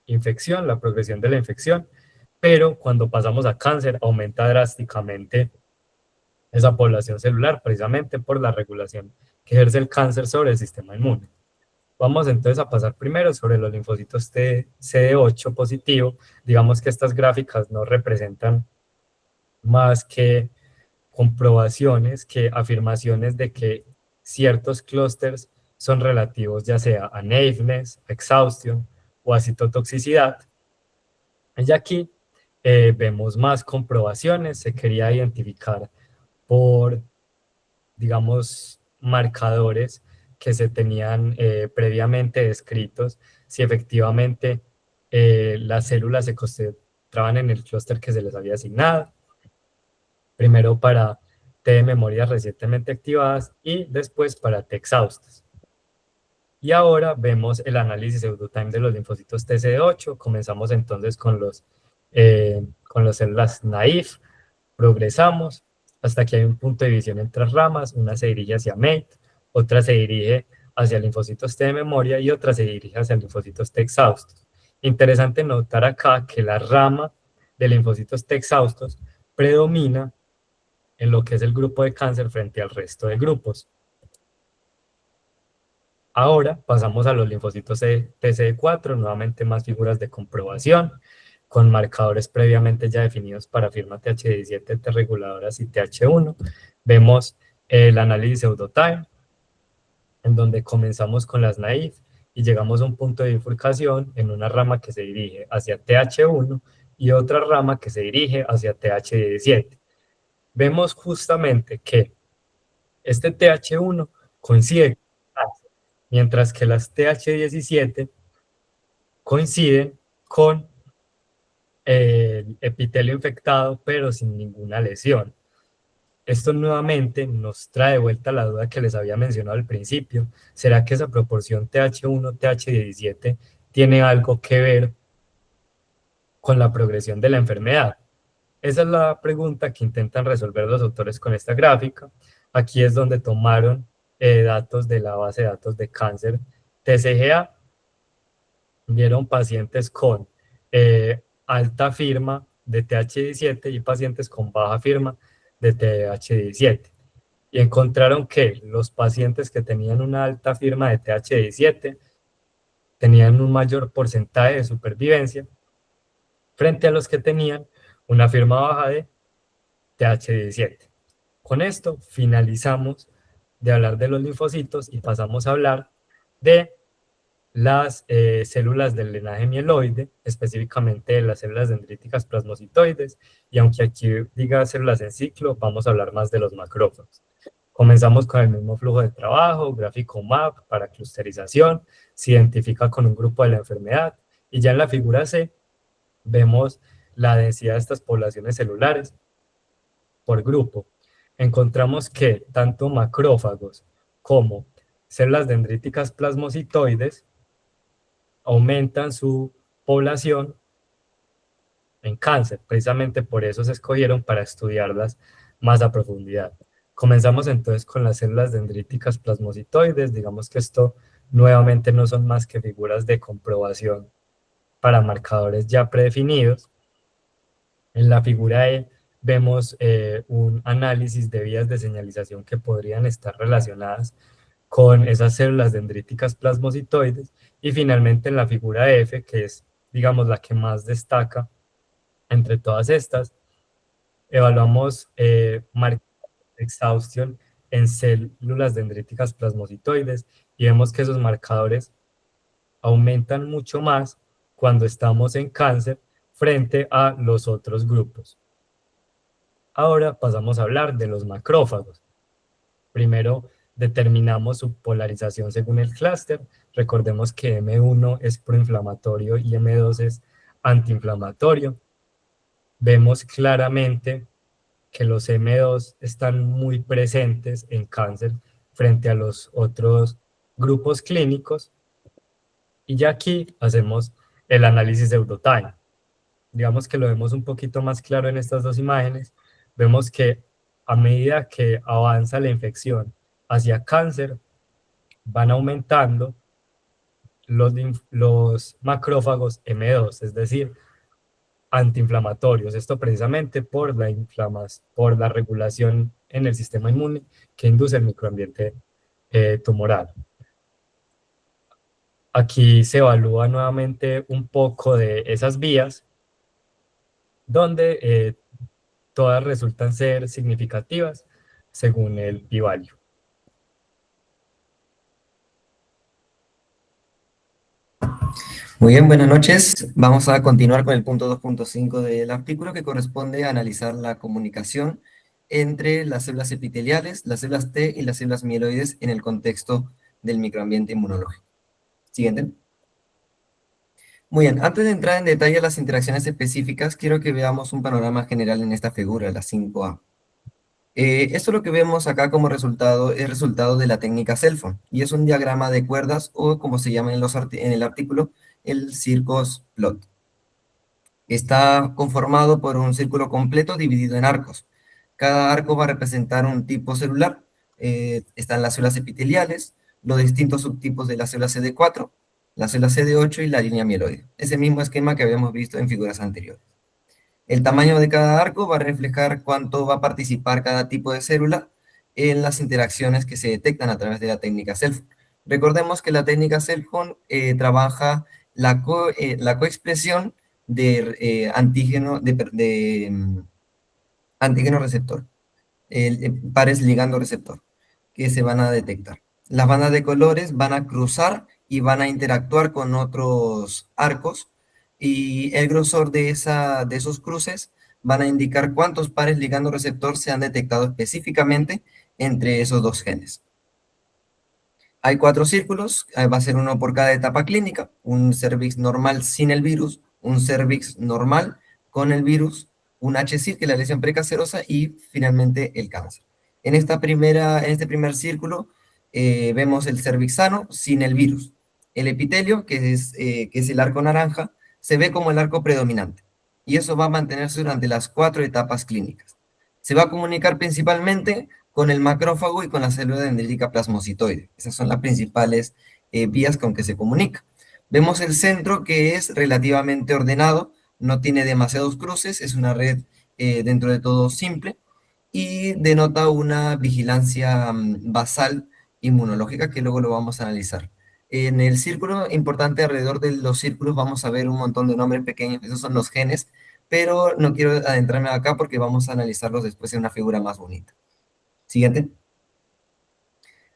infección, la progresión de la infección, pero cuando pasamos a cáncer aumenta drásticamente esa población celular, precisamente por la regulación que ejerce el cáncer sobre el sistema inmune. Vamos entonces a pasar primero sobre los linfocitos CD8 positivo. Digamos que estas gráficas no representan más que comprobaciones, que afirmaciones de que ciertos clústeres son relativos ya sea a naiveness, a exhaustion o a citotoxicidad. Y aquí vemos más comprobaciones. Se quería identificar por, digamos, marcadores que se tenían previamente descritos, si efectivamente las células se concentraban en el clúster que se les había asignado, primero para T de memorias recientemente activadas y después para T exhaustas. Y ahora vemos el análisis pseudotime de los linfocitos TCD8. Comenzamos entonces con las células naive, progresamos hasta que hay un punto de división entre ramas, una se dirige hacia MATE, otra se dirige hacia linfocitos T de memoria y otra se dirige hacia linfocitos T exhaustos. Interesante notar acá que la rama de linfocitos T exhaustos predomina en lo que es el grupo de cáncer frente al resto de grupos. Ahora pasamos a los linfocitos TCD4, nuevamente más figuras de comprobación, con marcadores previamente ya definidos para firma TH17, T reguladoras y TH1. Vemos el análisis pseudotime, en donde comenzamos con las naive y llegamos a un punto de bifurcación en una rama que se dirige hacia TH1 y otra rama que se dirige hacia TH17. Vemos justamente que este TH1 coincide con cáncer, mientras que las TH17 coinciden con el epitelio infectado, pero sin ninguna lesión. Esto nuevamente nos trae de vuelta la duda que les había mencionado al principio. ¿Será que esa proporción TH1-TH17 tiene algo que ver con la progresión de la enfermedad. Esa es la pregunta que intentan resolver los autores con esta gráfica. Aquí es donde tomaron datos de la base de datos de cáncer TCGA, vieron pacientes con alta firma de TH17 y pacientes con baja firma de TH17. Y encontraron que los pacientes que tenían una alta firma de TH17 tenían un mayor porcentaje de supervivencia frente a los que tenían una firma baja de TH17. Con esto finalizamos de hablar de los linfocitos y pasamos a hablar de las células del linaje mieloide, específicamente de las células dendríticas plasmocitoides, y aunque aquí diga células en ciclo, vamos a hablar más de los macrófagos. Comenzamos con el mismo flujo de trabajo, gráfico MAP para clusterización, se identifica con un grupo de la enfermedad, y ya en la figura C vemos la densidad de estas poblaciones celulares por grupo. Encontramos que tanto macrófagos como células dendríticas plasmocitoides aumentan su población en cáncer. Precisamente por eso se escogieron para estudiarlas más a profundidad. Comenzamos entonces con las células dendríticas plasmocitoides. Digamos que esto nuevamente no son más que figuras de comprobación para marcadores ya predefinidos. En la figura E vemos un análisis de vías de señalización que podrían estar relacionadas con esas células dendríticas plasmocitoides, y finalmente en la figura F, que es, digamos, la que más destaca entre todas estas, evaluamos marcadores de exhaustión en células dendríticas plasmocitoides, y vemos que esos marcadores aumentan mucho más cuando estamos en cáncer frente a los otros grupos. Ahora pasamos a hablar de los macrófagos. Primero determinamos su polarización según el clúster. Recordemos que M1 es proinflamatorio y M2 es antiinflamatorio. Vemos claramente que los M2 están muy presentes en cáncer frente a los otros grupos clínicos. Y ya aquí hacemos el análisis de Pseudotime. Digamos que lo vemos un poquito más claro en estas dos imágenes. Vemos que a medida que avanza la infección hacia cáncer, van aumentando los macrófagos M2, es decir, antiinflamatorios. Esto precisamente por la regulación en el sistema inmune que induce el microambiente tumoral. Aquí se evalúa nuevamente un poco de esas vías, donde todas resultan ser significativas según el p-value. Muy bien, buenas noches. Vamos a continuar con el punto 2.5 del artículo, que corresponde a analizar la comunicación entre las células epiteliales, las células T y las células mieloides en el contexto del microambiente inmunológico. Siguiente. Muy bien, antes de entrar en detalle a las interacciones específicas, quiero que veamos un panorama general en esta figura, la 5A. Esto lo que vemos acá como resultado es resultado de la técnica Selfon, y es un diagrama de cuerdas, o como se llama en el artículo, el circos plot. Está conformado por un círculo completo dividido en arcos. Cada arco va a representar un tipo celular. Están las células epiteliales, los distintos subtipos de la célula CD4, la célula CD8 y la línea mieloide. Ese mismo esquema que habíamos visto en figuras anteriores. El tamaño de cada arco va a reflejar cuánto va a participar cada tipo de célula en las interacciones que se detectan a través de la técnica Selfon. Recordemos que la técnica Selfon trabaja la coexpresión de antígeno receptor, pares ligando receptor, que se van a detectar. Las bandas de colores van a cruzar y van a interactuar con otros arcos, y el grosor de esos cruces van a indicar cuántos pares ligando receptor se han detectado específicamente entre esos dos genes. Hay 4 círculos, va a ser uno por cada etapa clínica: un cervix normal sin el virus, un cervix normal con el virus, un HSIL, que es la lesión precancerosa, y finalmente el cáncer. En este primer círculo vemos el cervix sano sin el virus. El epitelio, que es el arco naranja, se ve como el arco predominante. y eso va a mantenerse durante las 4 etapas clínicas. Se va a comunicar principalmente con el macrófago y con la célula dendrítica plasmocitoide. Esas son las principales vías con que se comunica. Vemos el centro, que es relativamente ordenado, no tiene demasiados cruces, es una red dentro de todo simple, y denota una vigilancia basal inmunológica, que luego lo vamos a analizar. En el círculo importante, alrededor de los círculos, vamos a ver un montón de nombres pequeños, esos son los genes, pero no quiero adentrarme acá porque vamos a analizarlos después en una figura más bonita. Siguiente.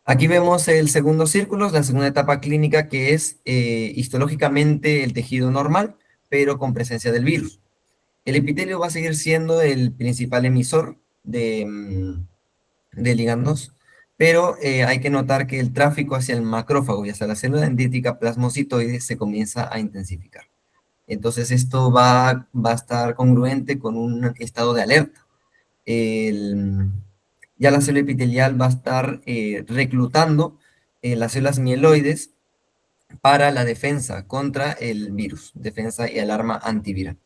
Aquí vemos el segundo círculo, la segunda etapa clínica, que es histológicamente el tejido normal, pero con presencia del virus. El epitelio va a seguir siendo el principal emisor de ligandos, pero hay que notar que el tráfico hacia el macrófago y hacia la célula dendrítica plasmocitoide se comienza a intensificar. Entonces esto va a estar congruente con un estado de alerta. Ya la célula epitelial va a estar reclutando las células mieloides para la defensa contra el virus, defensa y alarma antiviral.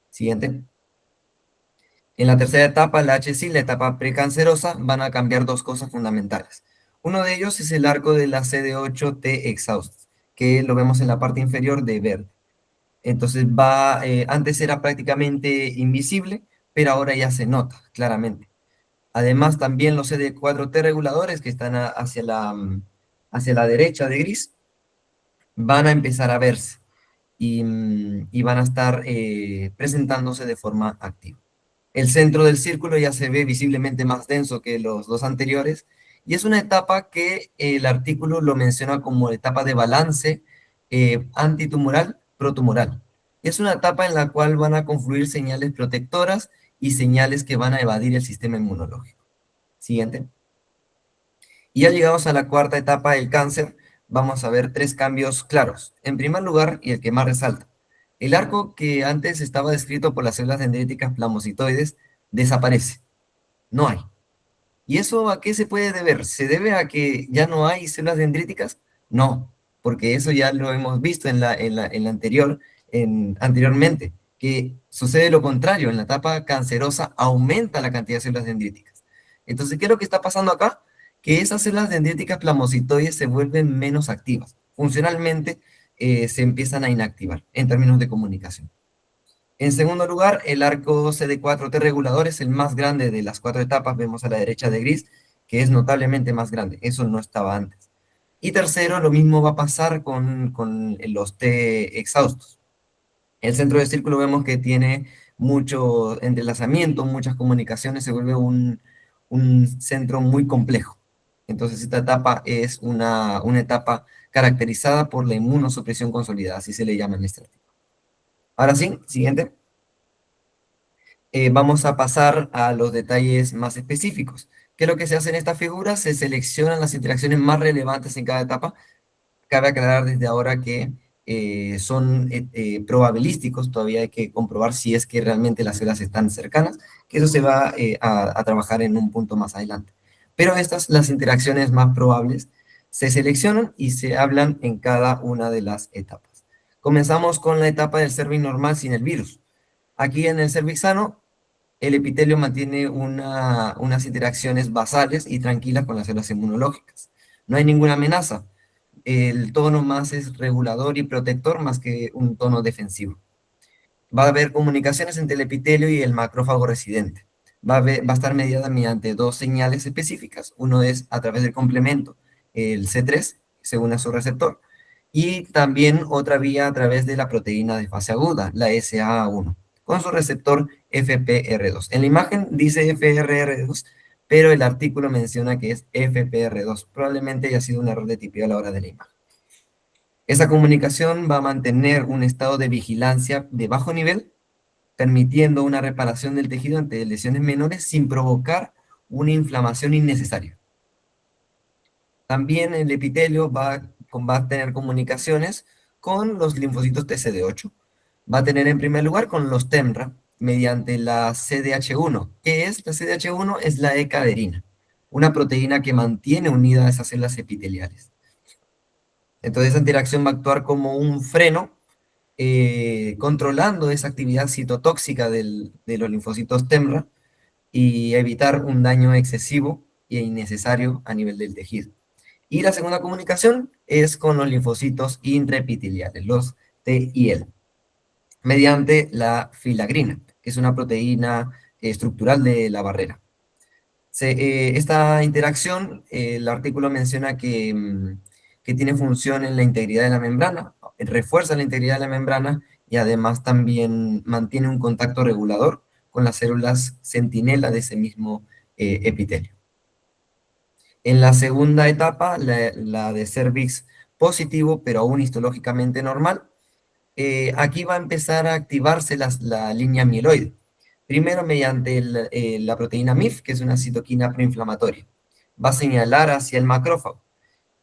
Siguiente. En la tercera etapa, la HSI, la etapa precancerosa, van a cambiar dos cosas fundamentales. Uno de ellos es el arco de la CD8T exhaustus, que lo vemos en la parte inferior de verde. Entonces antes era prácticamente invisible, pero ahora ya se nota claramente. Además, también los CD4T reguladores, que están hacia la derecha de gris, van a empezar a verse y van a estar presentándose de forma activa. El centro del círculo ya se ve visiblemente más denso que los dos anteriores, y es una etapa que el artículo lo menciona como etapa de balance antitumoral, protumoral. Es una etapa en la cual van a confluir señales protectoras y señales que van a evadir el sistema inmunológico. Siguiente. Y ya llegamos a la cuarta etapa del cáncer, vamos a ver 3 cambios claros. En primer lugar, y el que más resalta, el arco que antes estaba descrito por las células dendríticas plasmocitoides desaparece. No hay. ¿Y eso a qué se puede deber? ¿Se debe a que ya no hay células dendríticas? No, porque eso ya lo hemos visto anteriormente, que sucede lo contrario, en la etapa cancerosa aumenta la cantidad de células dendríticas. Entonces, ¿qué es lo que está pasando acá? Que esas células dendríticas plasmocitoides se vuelven menos activas. Funcionalmente se empiezan a inactivar en términos de comunicación. En segundo lugar, el arco CD4T regulador es el más grande de las 4 etapas, vemos a la derecha de gris, que es notablemente más grande, eso no estaba antes. Y tercero, lo mismo va a pasar con los T exhaustos. El centro del círculo vemos que tiene mucho entrelazamiento, muchas comunicaciones, se vuelve un centro muy complejo. Entonces esta etapa es una etapa caracterizada por la inmunosupresión consolidada, así se le llama en este artículo. Ahora sí, siguiente. Vamos a pasar a los detalles más específicos. ¿Qué es lo que se hace en esta figura? Se seleccionan las interacciones más relevantes en cada etapa. Cabe aclarar desde ahora que son probabilísticos, todavía hay que comprobar si es que realmente las células están cercanas, que eso se va a trabajar en un punto más adelante. Pero estas, las interacciones más probables, se seleccionan y se hablan en cada una de las etapas. Comenzamos con la etapa del cervix normal sin el virus. Aquí en el cervix sano, el epitelio mantiene unas interacciones basales y tranquilas con las células inmunológicas. No hay ninguna amenaza. El tono más es regulador y protector más que un tono defensivo. Va a haber comunicaciones entre el epitelio y el macrófago residente. Va a estar mediada mediante 2 señales específicas. Uno es a través del complemento, el C3, según a su receptor, y también otra vía a través de la proteína de fase aguda, la SA1, con su receptor FPR2. En la imagen dice FRR2, pero el artículo menciona que es FPR2. Probablemente haya sido un error de tipeo a la hora de la imagen. Esa comunicación va a mantener un estado de vigilancia de bajo nivel, permitiendo una reparación del tejido ante lesiones menores sin provocar una inflamación innecesaria. También el epitelio va a tener comunicaciones con los linfocitos TCD8. Va a tener en primer lugar con los TEMRA, mediante la CDH1. ¿Qué es? La CDH1 es la E-caderina, una proteína que mantiene unidas a esas células epiteliales. Entonces esa interacción va a actuar como un freno controlando esa actividad citotóxica de los linfocitos TEMRA y evitar un daño excesivo e innecesario a nivel del tejido. Y la segunda comunicación es con los linfocitos intraepiteliales, los T y L, mediante la filagrina, que es una proteína estructural de la barrera. Esta interacción, el artículo menciona que tiene función en la integridad de la membrana, refuerza la integridad de la membrana y además también mantiene un contacto regulador con las células centinela de ese mismo epitelio. En la segunda etapa, la de cervix positivo, pero aún histológicamente normal, aquí va a empezar a activarse la línea mieloide. Primero mediante la proteína MIF, que es una citoquina preinflamatoria. Va a señalar hacia el macrófago.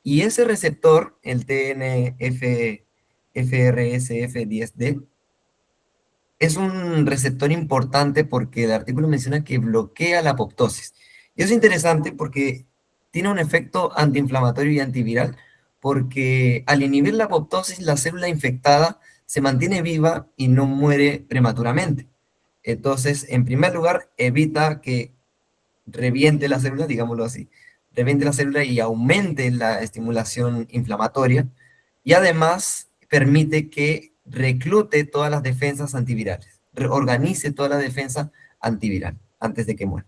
Y ese receptor, el TNF-FRSF10D, es un receptor importante porque el artículo menciona que bloquea la apoptosis. Y es interesante porque tiene un efecto antiinflamatorio y antiviral, porque al inhibir la apoptosis, la célula infectada se mantiene viva y no muere prematuramente. Entonces, en primer lugar, evita que reviente la célula, digámoslo así, reviente la célula y aumente la estimulación inflamatoria, y además permite que reclute todas las defensas antivirales, reorganice toda la defensa antiviral antes de que muera.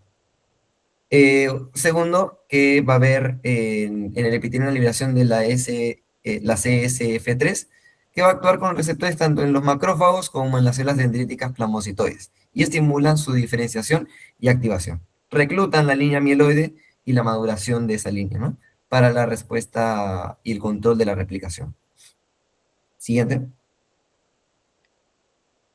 Segundo, que va a haber en el epitelio una liberación de la CSF3, que va a actuar con receptores tanto en los macrófagos como en las células dendríticas plasmocitoides y estimulan su diferenciación y activación. Reclutan la línea mieloide y la maduración de esa línea, ¿no? Para la respuesta y el control de la replicación. Siguiente.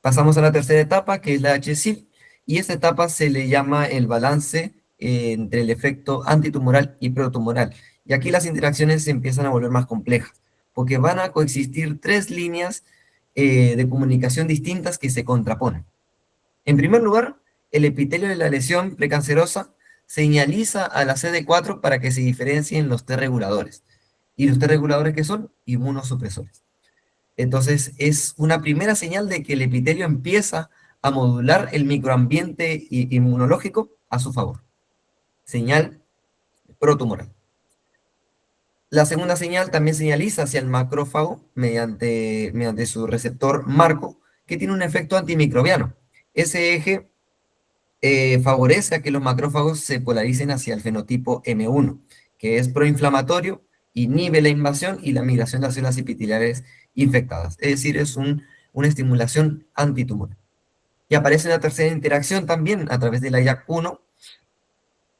Pasamos a la tercera etapa, que es la HSIL, y esta etapa se le llama el balance entre el efecto antitumoral y protumoral. Y aquí las interacciones se empiezan a volver más complejas, porque van a coexistir tres líneas de comunicación distintas que se contraponen. En primer lugar, el epitelio de la lesión precancerosa señaliza a la CD4 para que se diferencien los T reguladores. ¿Y los T reguladores qué son? Inmunosupresores. Entonces, es una primera señal de que el epitelio empieza a modular el microambiente inmunológico a su favor. Señal protumoral. La segunda señal también señaliza hacia el macrófago mediante su receptor marco, que tiene un efecto antimicrobiano. Ese eje favorece a que los macrófagos se polaricen hacia el fenotipo M1, que es proinflamatorio, inhibe la invasión y la migración de las células epiteliales infectadas. Es decir, es una estimulación antitumoral. Y aparece la tercera interacción también a través de la YAC1,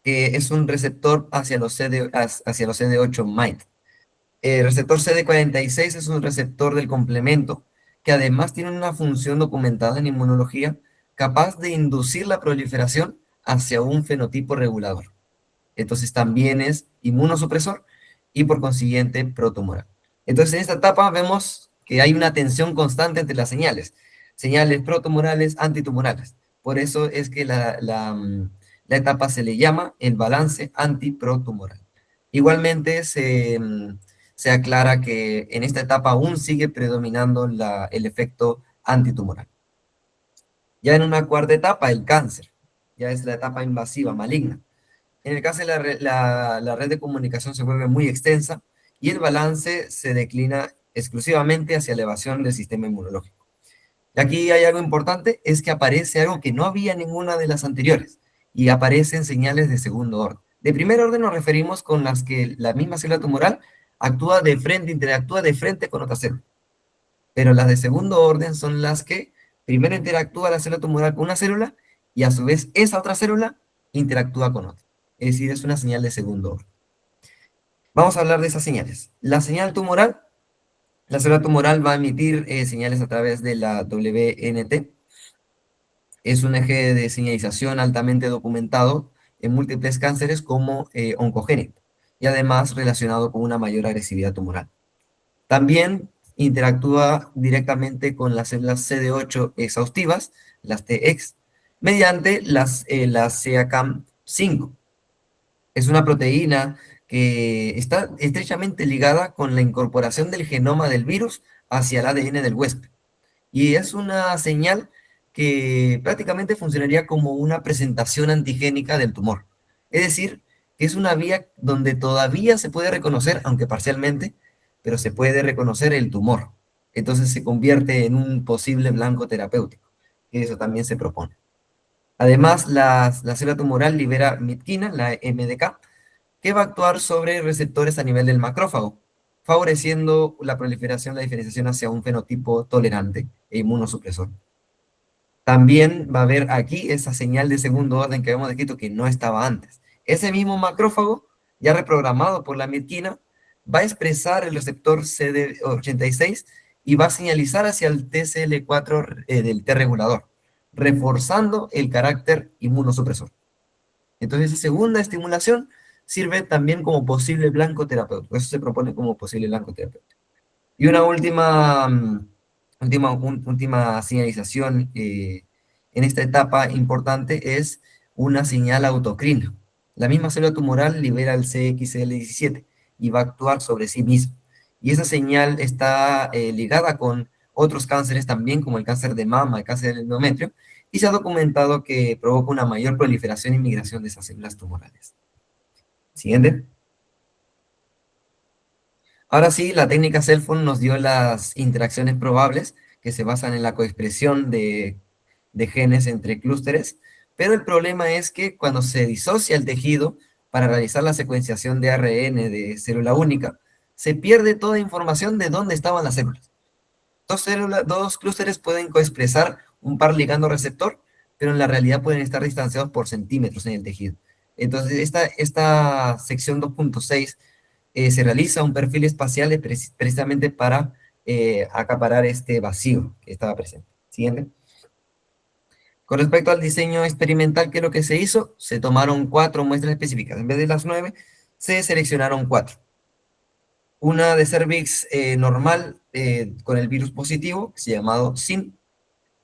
que es un receptor hacia los CD8 MITE. El receptor CD46 es un receptor del complemento que además tiene una función documentada en inmunología capaz de inducir la proliferación hacia un fenotipo regulador. Entonces también es inmunosupresor y por consiguiente protumoral. Entonces en esta etapa vemos que hay una tensión constante entre las señales protumorales, antitumorales. Por eso es que la etapa se le llama el balance antiprotumoral. Igualmente se aclara que en esta etapa aún sigue predominando el efecto antitumoral. Ya en una cuarta etapa, el cáncer, ya es la etapa invasiva, maligna. En el cáncer la red de comunicación se vuelve muy extensa y el balance se declina exclusivamente hacia elevación del sistema inmunológico. Y aquí hay algo importante, es que aparece algo que no había en ninguna de las anteriores, y aparecen señales de segundo orden. De primer orden nos referimos con las que la misma célula tumoral interactúa de frente con otra célula. Pero las de segundo orden son las que primero interactúa la célula tumoral con una célula y a su vez esa otra célula interactúa con otra. Es decir, es una señal de segundo orden. Vamos a hablar de esas señales. La señal tumoral, la célula tumoral va a emitir señales a través de la WNT. Es un eje de señalización altamente documentado en múltiples cánceres como oncogénico y además relacionado con una mayor agresividad tumoral. También interactúa directamente con las células CD8 exhaustivas, las TX, mediante la CEACAM5. Es una proteína que está estrechamente ligada con la incorporación del genoma del virus hacia el ADN del huésped. Y es una señal que prácticamente funcionaría como una presentación antigénica del tumor. Es decir, que es una vía donde todavía se puede reconocer, aunque parcialmente, pero se puede reconocer el tumor. Entonces se convierte en un posible blanco terapéutico. Y eso también se propone. Además, la célula tumoral libera mitquina, la MDK, que va a actuar sobre receptores a nivel del macrófago, favoreciendo la proliferación, la diferenciación hacia un fenotipo tolerante e inmunosupresor. También va a haber aquí esa señal de segundo orden que habíamos descrito que no estaba antes. Ese mismo macrófago, ya reprogramado por la mitquina, va a expresar el receptor CD86 y va a señalizar hacia el TCL4 del T regulador, reforzando el carácter inmunosupresor. Entonces, esa segunda estimulación sirve también como posible blanco terapéutico. Eso se propone como posible blanco terapéutico. Y una última señalización en esta etapa importante es una señal autocrina. La misma célula tumoral libera el CXCL17 y va a actuar sobre sí misma. Y esa señal está ligada con otros cánceres también, como el cáncer de mama, el cáncer del endometrio, y se ha documentado que provoca una mayor proliferación y migración de esas células tumorales. Siguiente. Ahora sí, la técnica Cellphone nos dio las interacciones probables que se basan en la coexpresión de genes entre clústeres, pero el problema es que cuando se disocia el tejido para realizar la secuenciación de ARN de célula única, se pierde toda información de dónde estaban las células. Dos clústeres pueden coexpresar un par ligando-receptor, pero en la realidad pueden estar distanciados por centímetros en el tejido. Entonces, esta sección 2.6 se realiza un perfil espacial precisamente para acaparar este vacío que estaba presente. Siguiente. Con respecto al diseño experimental, ¿qué es lo que se hizo? Se tomaron 4 muestras específicas. En vez de las 9, se seleccionaron 4. Una de cervix normal con el virus positivo, llamado SIN,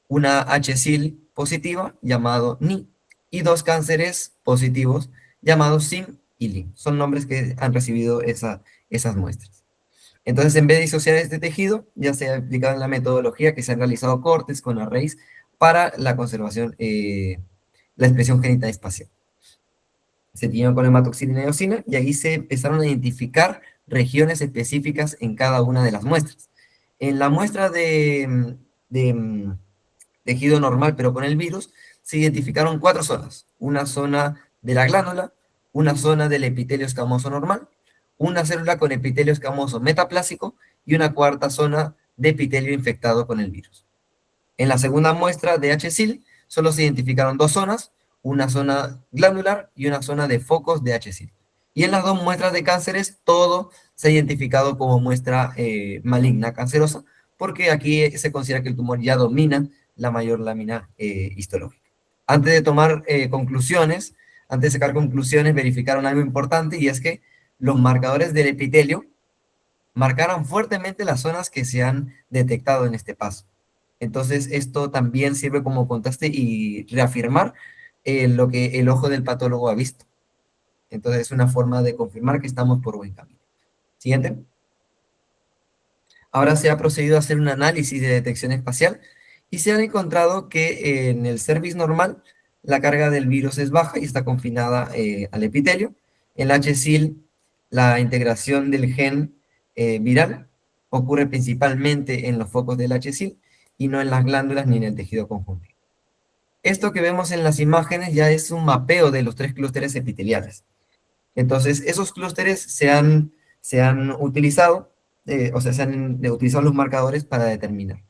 una HSIL positiva, llamado NI, y 2 cánceres positivos, llamados SIM y LIM. Son nombres que han recibido esas muestras. Entonces, en vez de disociar este tejido, ya se ha aplicado en la metodología que se han realizado cortes con arrays para la conservación, la expresión genital espacial. Se tiñó con hematoxilina y eosina, y ahí se empezaron a identificar regiones específicas en cada una de las muestras. En la muestra de tejido normal, pero con el virus, se identificaron 4 zonas. Una zona de la glándula, una zona del epitelio escamoso normal, una célula con epitelio escamoso metaplásico y una cuarta zona de epitelio infectado con el virus. En la segunda muestra de HSIL solo se identificaron 2 zonas, una zona glandular y una zona de focos de HSIL. Y en las 2 muestras de cánceres, todo se ha identificado como muestra maligna cancerosa, porque aquí se considera que el tumor ya domina la mayor lámina histológica. Antes de tomar conclusiones, antes de sacar conclusiones, verificaron algo importante, y es que los marcadores del epitelio marcaran fuertemente las zonas que se han detectado en este paso. Entonces, esto también sirve como contraste y reafirmar lo que el ojo del patólogo ha visto. Entonces, es una forma de confirmar que estamos por buen camino. Siguiente. Ahora se ha procedido a hacer un análisis de detección espacial y se han encontrado que en el cervix normal la carga del virus es baja y está confinada al epitelio. En la HSIL, la integración del gen viral ocurre principalmente en los focos del HSIL y no en las glándulas ni en el tejido conjuntivo. Esto que vemos en las imágenes ya es un mapeo de los 3 clústeres epiteliales. Entonces, esos clústeres se han utilizado, se han utilizado los marcadores para determinar.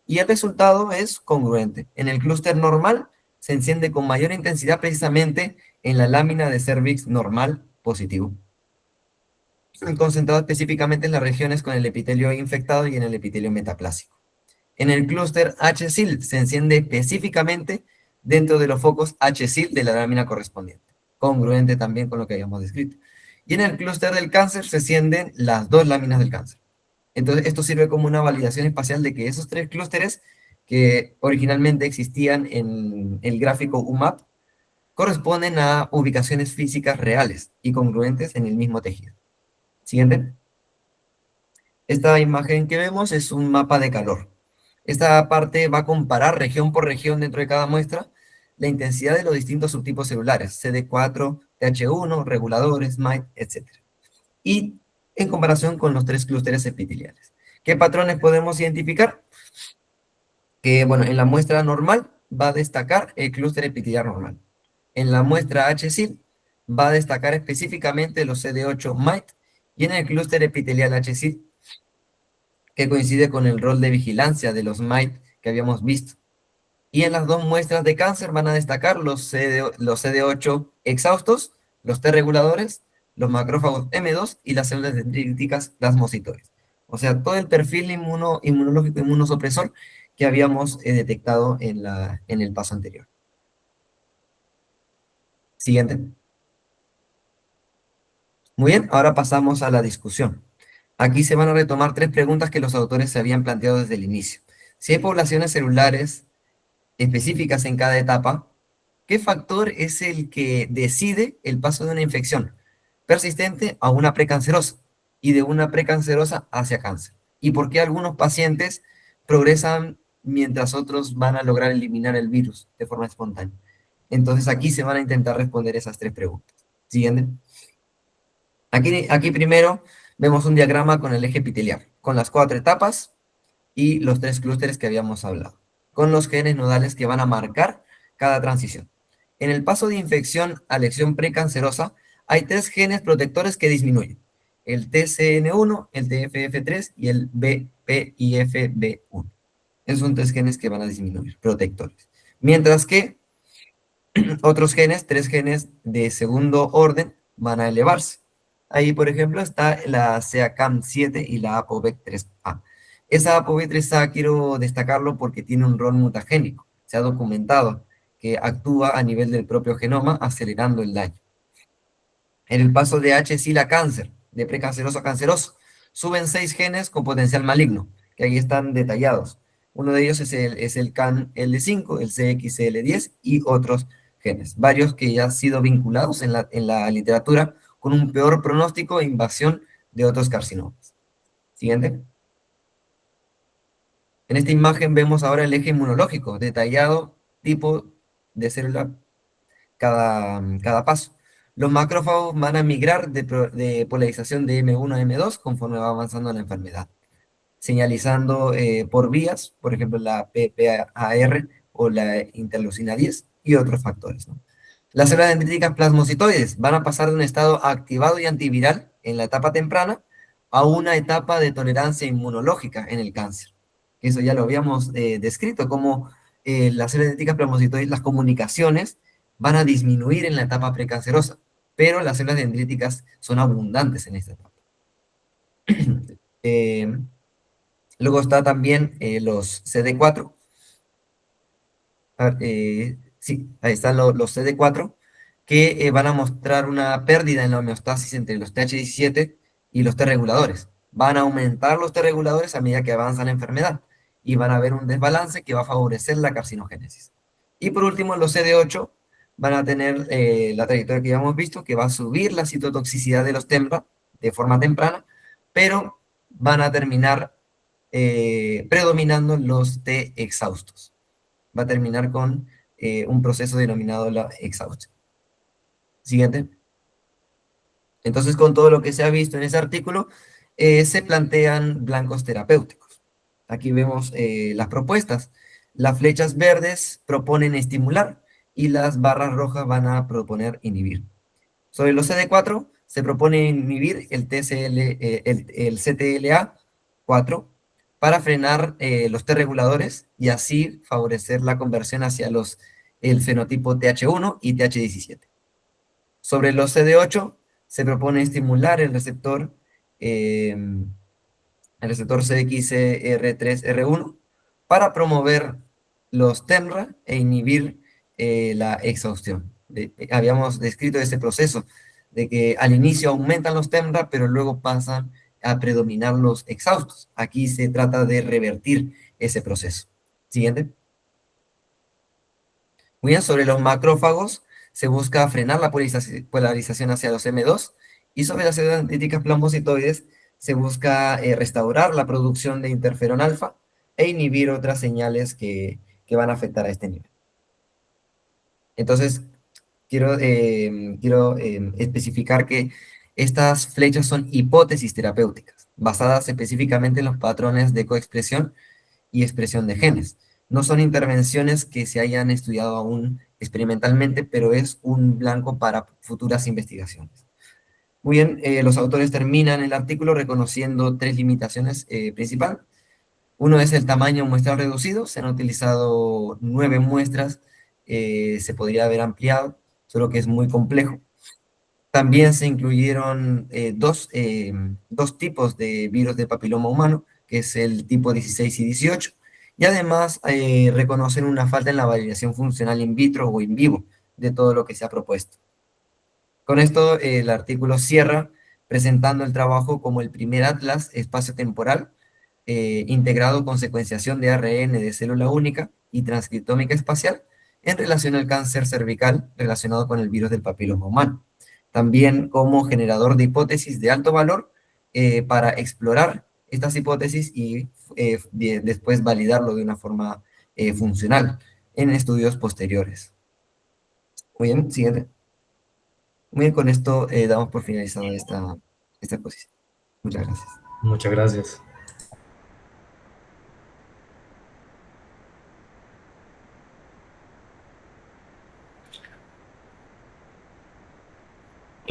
Y el resultado es congruente. En el clúster normal se enciende con mayor intensidad precisamente en la lámina de cervix normal positivo, concentrado específicamente en las regiones con el epitelio infectado y en el epitelio metaplásico. En el clúster HSIL se enciende específicamente dentro de los focos HSIL de la lámina correspondiente, congruente también con lo que habíamos descrito. Y en el clúster del cáncer se encienden las 2 láminas del cáncer. Entonces, esto sirve como una validación espacial de que esos 3 clústeres que originalmente existían en el gráfico UMAP corresponden a ubicaciones físicas reales y congruentes en el mismo tejido. Siguiente. Esta imagen que vemos es un mapa de calor. Esta parte va a comparar región por región dentro de cada muestra la intensidad de los distintos subtipos celulares, CD4, TH1, reguladores, MITE, etc. Y en comparación con los 3 clústeres epiteliales. ¿Qué patrones podemos identificar? Que, bueno, en la muestra normal va a destacar el clúster epitelial normal. En la muestra HSIL va a destacar específicamente los CD8 MITE, y en el clúster epitelial HSIL, que coincide con el rol de vigilancia de los MITE que habíamos visto. Y en las dos muestras de cáncer van a destacar los CD8 exhaustos, los T reguladores, los macrófagos M2 y las células dendríticas plasmocitoides. O sea, todo el perfil inmunológico inmunosupresor que habíamos detectado en el paso anterior. Siguiente. Muy bien, ahora pasamos a la discusión. Aquí se van a retomar 3 preguntas que los autores se habían planteado desde el inicio. Si hay poblaciones celulares específicas en cada etapa, ¿qué factor es el que decide el paso de una infección persistente a una precancerosa y de una precancerosa hacia cáncer? ¿Y por qué algunos pacientes progresan mientras otros van a lograr eliminar el virus de forma espontánea? Entonces aquí se van a intentar responder esas 3 preguntas. Siguiente. Aquí primero vemos un diagrama con el eje epitelial, con las 4 etapas y los 3 clústeres que habíamos hablado, con los genes nodales que van a marcar cada transición. En el paso de infección a lesión precancerosa, hay 3 genes protectores que disminuyen: el TCN1, el TFF3 y el BPIFB1. Esos son 3 genes que van a disminuir, protectores. Mientras que otros genes, 3 genes de segundo orden, van a elevarse. Ahí, por ejemplo, está la CACAM7 y la ApoB3A. Esa ApoB3A quiero destacarlo porque tiene un rol mutagénico. Se ha documentado que actúa a nivel del propio genoma, acelerando el daño. En el paso de HSIL a cáncer, de precanceroso a canceroso, suben 6 genes con potencial maligno, que ahí están detallados. Uno de ellos es el CAN-L5, el CXCL10 y otros genes. Varios que ya han sido vinculados en la literatura con un peor pronóstico e invasión de otros carcinomas. Siguiente. En esta imagen vemos ahora el eje inmunológico, detallado, tipo de célula, cada paso. Los macrófagos van a migrar de polarización de M1 a M2 conforme va avanzando la enfermedad, señalizando por vías, por ejemplo, la PPAR o la interleucina 10 y otros factores, ¿no? Las células dendríticas plasmocitoides van a pasar de un estado activado y antiviral en la etapa temprana a una etapa de tolerancia inmunológica en el cáncer. Eso ya lo habíamos descrito, como las células dendríticas plasmocitoides, las comunicaciones van a disminuir en la etapa precancerosa, pero las células dendríticas son abundantes en esta etapa. Luego está también los CD4. Sí, ahí están los CD4, que van a mostrar una pérdida en la homeostasis entre los TH17 y los T reguladores. Van a aumentar los T reguladores a medida que avanza la enfermedad, y van a haber un desbalance que va a favorecer la carcinogénesis. Y por último, los CD8 van a tener la trayectoria que ya hemos visto, que va a subir la citotoxicidad de los TEMRA de forma temprana, pero van a terminar predominando los T exhaustos. Va a terminar con un proceso denominado la exhaustión. Siguiente. Entonces, con todo lo que se ha visto en ese artículo, se plantean blancos terapéuticos. Aquí vemos las propuestas. Las flechas verdes proponen estimular y las barras rojas van a proponer inhibir. Sobre los CD4 se propone inhibir el CTLA4 para frenar los T reguladores y así favorecer la conversión hacia el fenotipo TH1 y TH17. Sobre los CD8 se propone estimular el receptor CXCR3R1 para promover los TEMRA e inhibir la exhaustión. Habíamos descrito ese proceso de que al inicio aumentan los TEMRA, pero luego pasan a predominar los exhaustos. Aquí se trata de revertir ese proceso. Siguiente. Muy bien, sobre los macrófagos se busca frenar la polarización hacia los M2, y sobre las células dendríticas plasmocitoides se busca restaurar la producción de interferón alfa e inhibir otras señales que van a afectar a este nivel. Entonces, quiero especificar que estas flechas son hipótesis terapéuticas, basadas específicamente en los patrones de coexpresión y expresión de genes. No son intervenciones que se hayan estudiado aún experimentalmente, pero es un blanco para futuras investigaciones. Muy bien, los autores terminan el artículo reconociendo tres limitaciones principales. Uno es el tamaño muestral reducido, se han utilizado 9 muestras, se podría haber ampliado, solo que es muy complejo. También se incluyeron dos tipos de virus de papiloma humano, que es el tipo 16 y 18, y además reconocen una falta en la validación funcional in vitro o in vivo de todo lo que se ha propuesto. Con esto, el artículo cierra presentando el trabajo como el primer atlas espacio-temporal integrado con secuenciación de ARN de célula única y transcriptómica espacial en relación al cáncer cervical relacionado con el virus del papiloma humano. También como generador de hipótesis de alto valor para explorar estas hipótesis y después validarlo de una forma funcional en estudios posteriores. Muy bien, siguiente. Muy bien, con esto damos por finalizado esta exposición. Muchas gracias. Muchas gracias.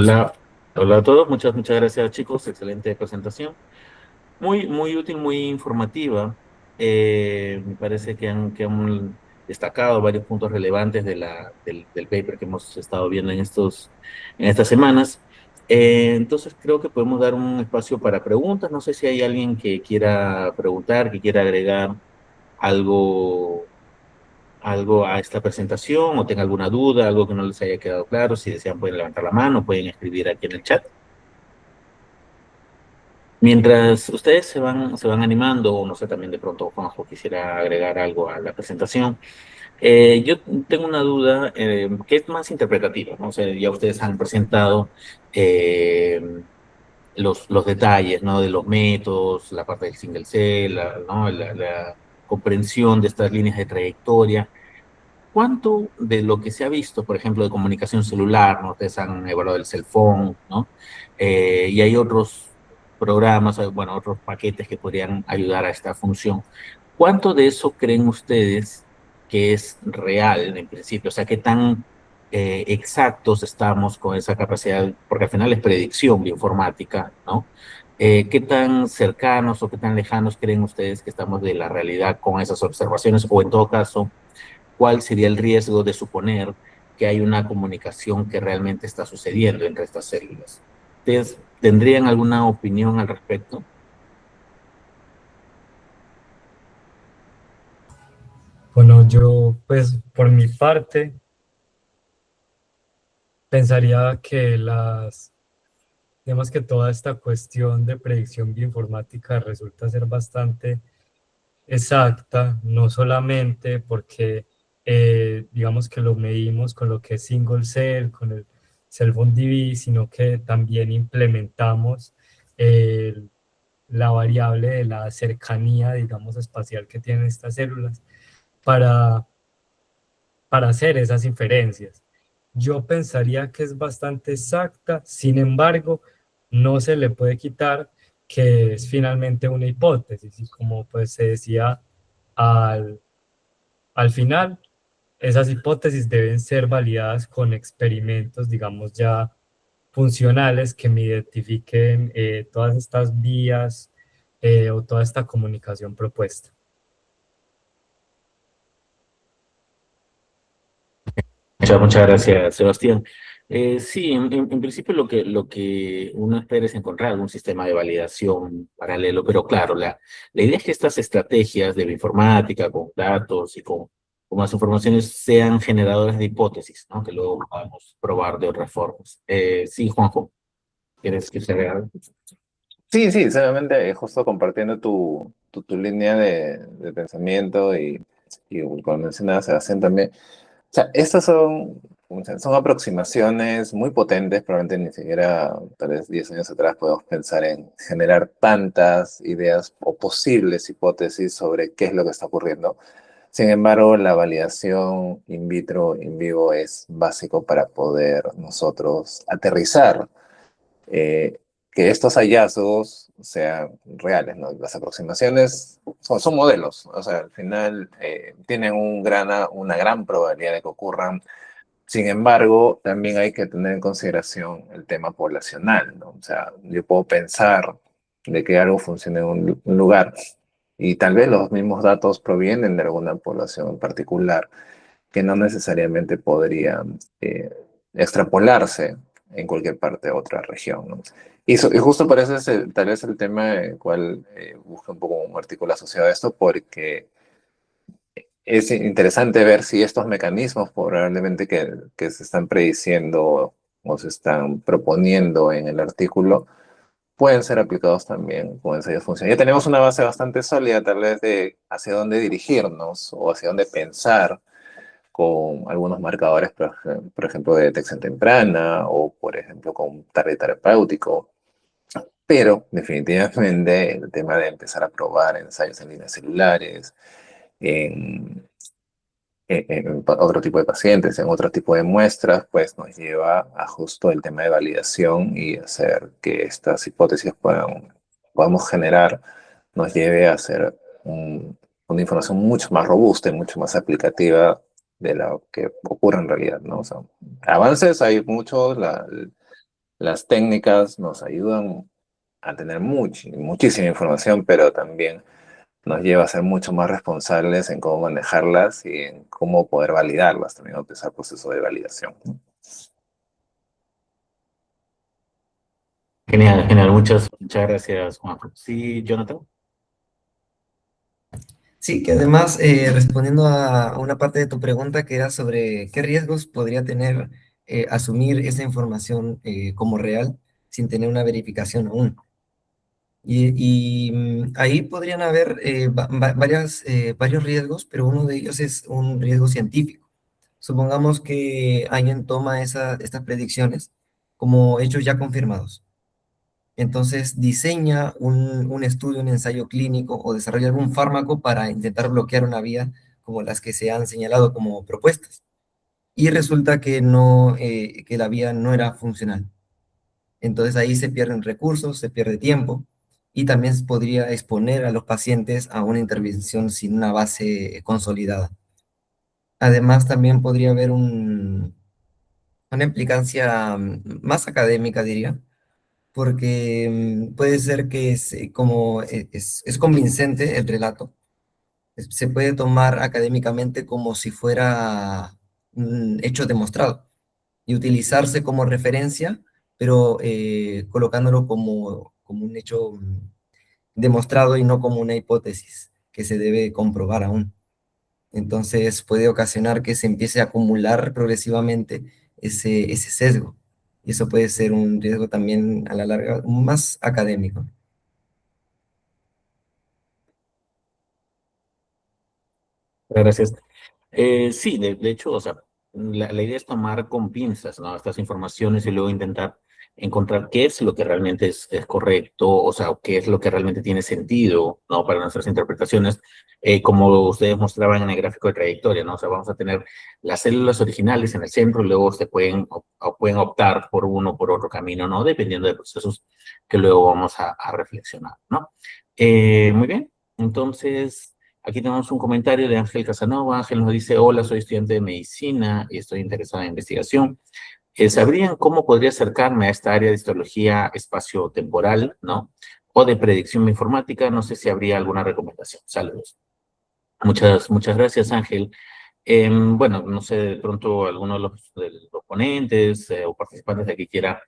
Hola, hola a todos, muchas gracias chicos, excelente presentación. Muy útil, muy informativa. Me parece que han destacado varios puntos relevantes del paper que hemos estado viendo en estas semanas. Entonces creo que podemos dar un espacio para preguntas. No sé si hay alguien que quiera preguntar, que quiera agregar algo, algo a esta presentación o tenga alguna duda, algo que no les haya quedado claro. Si desean pueden levantar la mano, pueden escribir aquí en el chat. Mientras ustedes se van animando, o no sé, también de pronto Juanjo quisiera agregar algo a la presentación, yo tengo una duda que es más interpretativa, ¿no? O sea, ya ustedes han presentado eh, los detalles, ¿no? De los métodos, la parte del single cell, ¿no? La comprensión de estas líneas de trayectoria. ¿Cuánto de lo que se ha visto, por ejemplo, de comunicación celular, ¿no? Ustedes han evaluado el cell phone, ¿no? Y hay otros programas, bueno, otros paquetes que podrían ayudar a esta función. ¿Cuánto de eso creen ustedes que es real en principio? O sea, ¿qué tan exactos estamos con esa capacidad? Porque al final es predicción bioinformática, ¿no? ¿Qué tan cercanos o qué tan lejanos creen ustedes que estamos de la realidad con esas observaciones? O en todo caso, ¿cuál sería el riesgo de suponer que hay una comunicación que realmente está sucediendo entre estas células? ¿Ustedes tendrían alguna opinión al respecto? Bueno, yo pues por mi parte pensaría que digamos que toda esta cuestión de predicción bioinformática resulta ser bastante exacta, no solamente porque digamos que lo medimos con lo que es single cell, con el cell phone DB, sino que también implementamos el la variable de la cercanía, digamos, espacial que tienen estas células para, para hacer esas inferencias. Yo pensaría que es bastante exacta, sin embargo, no se le puede quitar que es finalmente una hipótesis, y como pues se decía al, al final, esas hipótesis deben ser validadas con experimentos, digamos, ya funcionales que me identifiquen todas estas vías o toda esta comunicación propuesta. Muchas gracias, Sebastián. Sí, en principio lo que uno espera es encontrar un sistema de validación paralelo, pero claro, la idea es que estas estrategias de bioinformática, con datos y con más informaciones, sean generadores de hipótesis, ¿no? Que luego podamos probar de otras formas. Sí, Juanjo, ¿quieres que se agregue algo? Sí, solamente justo compartiendo tu línea de pensamiento y como mencionaba Sebastián también. O sea, estas son son aproximaciones muy potentes, probablemente ni siquiera tal vez 10 años atrás podemos pensar en generar tantas ideas o posibles hipótesis sobre qué es lo que está ocurriendo. Sin embargo, la validación in vitro, in vivo es básico para poder nosotros aterrizar que estos hallazgos sean reales, ¿no? Las aproximaciones son modelos, o sea, al final tienen una gran probabilidad de que ocurran. Sin embargo, también hay que tener en consideración el tema poblacional, ¿no? O sea, yo puedo pensar de que algo funcione en un lugar y tal vez los mismos datos provienen de alguna población en particular que no necesariamente podrían extrapolarse en cualquier parte de otra región, ¿no? Y justo por eso es tal vez el tema en el cual busco un poco un artículo asociado a esto, porque es interesante ver si estos mecanismos probablemente que se están prediciendo o se están proponiendo en el artículo pueden ser aplicados también con ensayos funcionales. Ya tenemos una base bastante sólida tal vez de hacia dónde dirigirnos o hacia dónde pensar con algunos marcadores, por ejemplo, de detección temprana o, por ejemplo, con un target terapéutico. Pero definitivamente el tema de empezar a probar ensayos en líneas celulares, en en otro tipo de pacientes, en otro tipo de muestras, pues nos lleva a justo el tema de validación y hacer que estas hipótesis podamos generar, nos lleve a hacer una información mucho más robusta y mucho más aplicativa de lo que ocurre en realidad, ¿no? O sea, avances hay muchos, las técnicas nos ayudan a tener muchísima información, pero también nos lleva a ser mucho más responsables en cómo manejarlas y en cómo poder validarlas, también empezar el proceso de validación. Genial, genial. Muchas gracias, Juan. Sí, Jonathan. Sí, que además, respondiendo a una parte de tu pregunta que era sobre qué riesgos podría tener asumir esa información como real sin tener una verificación aún. Ahí podrían haber varios riesgos, pero uno de ellos es un riesgo científico. Supongamos que alguien toma estas predicciones como hechos ya confirmados. Entonces diseña un estudio, un ensayo clínico o desarrolla algún fármaco para intentar bloquear una vía como las que se han señalado como propuestas. Y resulta que, no, que la vía no era funcional. Entonces ahí se pierden recursos, se pierde tiempo y también se podría exponer a los pacientes a una intervención sin una base consolidada. Además, también podría haber una implicancia más académica, diría, porque puede ser que como es convincente el relato, se puede tomar académicamente como si fuera un hecho demostrado y utilizarse como referencia, pero colocándolo como un hecho demostrado y no como una hipótesis que se debe comprobar aún. Entonces puede ocasionar que se empiece a acumular progresivamente ese sesgo. Y eso puede ser un riesgo también a la larga más académico. Gracias. Sí, de hecho, o sea, la idea es tomar con pinzas, ¿no? Estas informaciones y luego intentar encontrar qué es lo que realmente es correcto, o sea, o qué es lo que realmente tiene sentido, ¿no? Para nuestras interpretaciones, como ustedes mostraban en el gráfico de trayectoria, ¿no? O sea, vamos a tener las células originales en el centro y luego se pueden optar por uno o por otro camino, ¿no? Dependiendo de procesos que luego vamos a reflexionar, ¿no? Muy bien, entonces... Aquí tenemos un comentario de Ángel Casanova. Ángel nos dice, hola, soy estudiante de medicina y estoy interesado en investigación. ¿Sabrían cómo podría acercarme a esta área de histología espacio-temporal, ¿no? O de predicción informática? No sé si habría alguna recomendación. Saludos. Muchas gracias, Ángel. Bueno, no sé, de pronto alguno de los ponentes o participantes de aquí quiera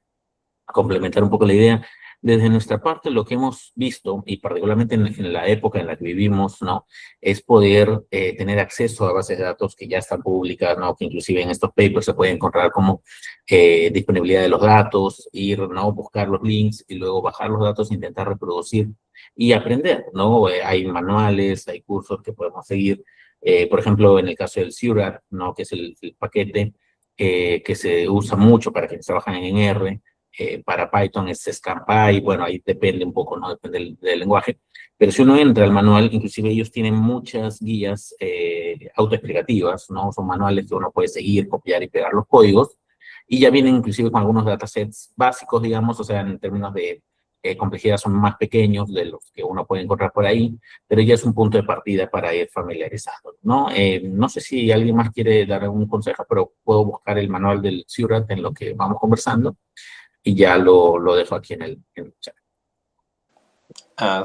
complementar un poco la idea. Desde nuestra parte, lo que hemos visto, y particularmente en la época en la que vivimos, ¿no? Es poder tener acceso a bases de datos que ya están públicas, ¿no? Que inclusive en estos papers se puede encontrar como disponibilidad de los datos, ir, ¿no? Buscar los links y luego bajar los datos, intentar reproducir y aprender, ¿no? Hay manuales, hay cursos que podemos seguir. Por ejemplo, en el caso del CIURAT, ¿no? Que es el paquete, que se usa mucho para quienes trabajan en R. Para Python es ScanPy, bueno, ahí depende un poco, ¿no? Depende del lenguaje. Pero si uno entra al manual, inclusive ellos tienen muchas guías autoexplicativas, ¿no? Son manuales que uno puede seguir, copiar y pegar los códigos. Y ya vienen inclusive con algunos datasets básicos, digamos, o sea, en términos de complejidad son más pequeños de los que uno puede encontrar por ahí, pero ya es un punto de partida para ir familiarizando, ¿no? No sé si alguien más quiere dar algún consejo, pero puedo buscar el manual del CIURAT en lo que vamos conversando y ya lo dejo aquí en el chat.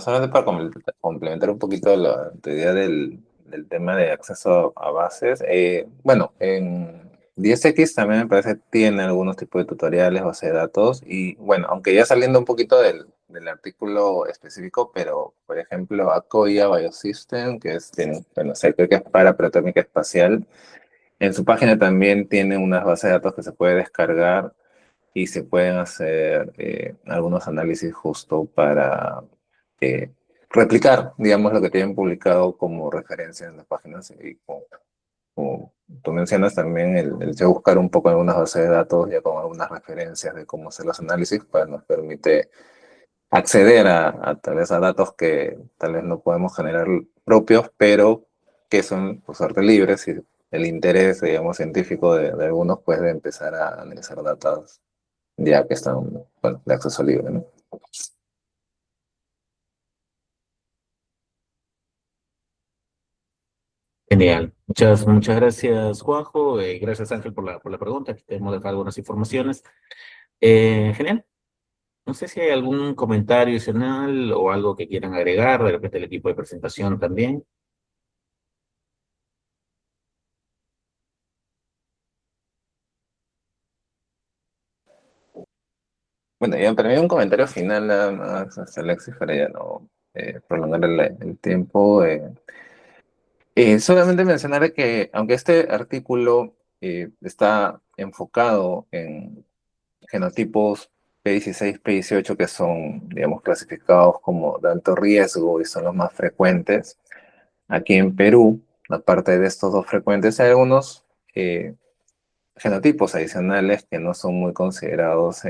Solamente para complementar un poquito tu idea del tema de acceso a bases. Bueno, en 10X también me parece que tiene algunos tipos de tutoriales, base de datos, y bueno, aunque ya saliendo un poquito del artículo específico, pero por ejemplo, Akoya Biosystem, que es, bueno, sé, creo que es para proteómica espacial, en su página también tiene unas bases de datos que se puede descargar y se pueden hacer algunos análisis justo para eh, replicar, digamos, lo que tienen publicado como referencia en las páginas. Y como tú mencionas también, el de buscar un poco algunas bases de datos ya con algunas referencias de cómo hacer los análisis, pues nos permite acceder a tal vez a datos que tal vez no podemos generar propios, pero que son por suerte libres y el interés, digamos, científico de algunos, pues de empezar a analizar datos ya que están, bueno, de acceso libre, ¿no? Genial. Muchas gracias, Juanjo. Gracias, Ángel, por la pregunta. Aquí te hemos dejado algunas informaciones. Genial. No sé si hay algún comentario adicional o algo que quieran agregar, de repente el equipo de presentación también. Bueno, ya para mí un comentario final nada más, hasta Alexis, para ya no prolongar el tiempo. Solamente mencionar que aunque este artículo está enfocado en genotipos P16, P18, que son, digamos, clasificados como de alto riesgo y son los más frecuentes, aquí en Perú, aparte de estos dos frecuentes, hay algunos genotipos adicionales que no son muy considerados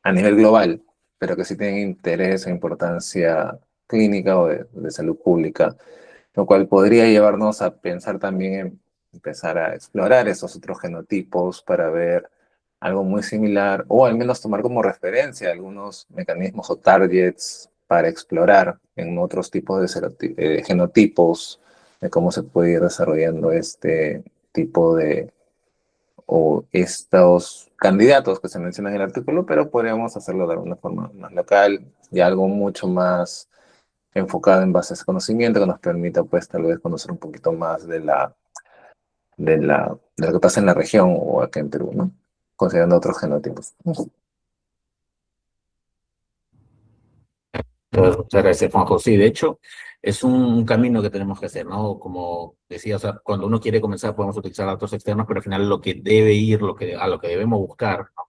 a nivel global, pero que sí tienen interés o importancia clínica o de salud pública, lo cual podría llevarnos a pensar también en empezar a explorar esos otros genotipos para ver algo muy similar o al menos tomar como referencia algunos mecanismos o targets para explorar en otros tipos de genotipos de cómo se puede ir desarrollando este tipo de o estos candidatos que se mencionan en el artículo, pero podríamos hacerlo de alguna forma más local y algo mucho más enfocado en bases de conocimiento que nos permita pues tal vez conocer un poquito más de lo que pasa en la región o acá en Perú, ¿no? Considerando otros genotipos. Muchas gracias, Juanjo. Sí, de hecho, es un camino que tenemos que hacer, ¿no? Como decía, o sea, cuando uno quiere comenzar podemos utilizar datos externos, pero al final lo que debe ir, a lo que debemos buscar, ¿no?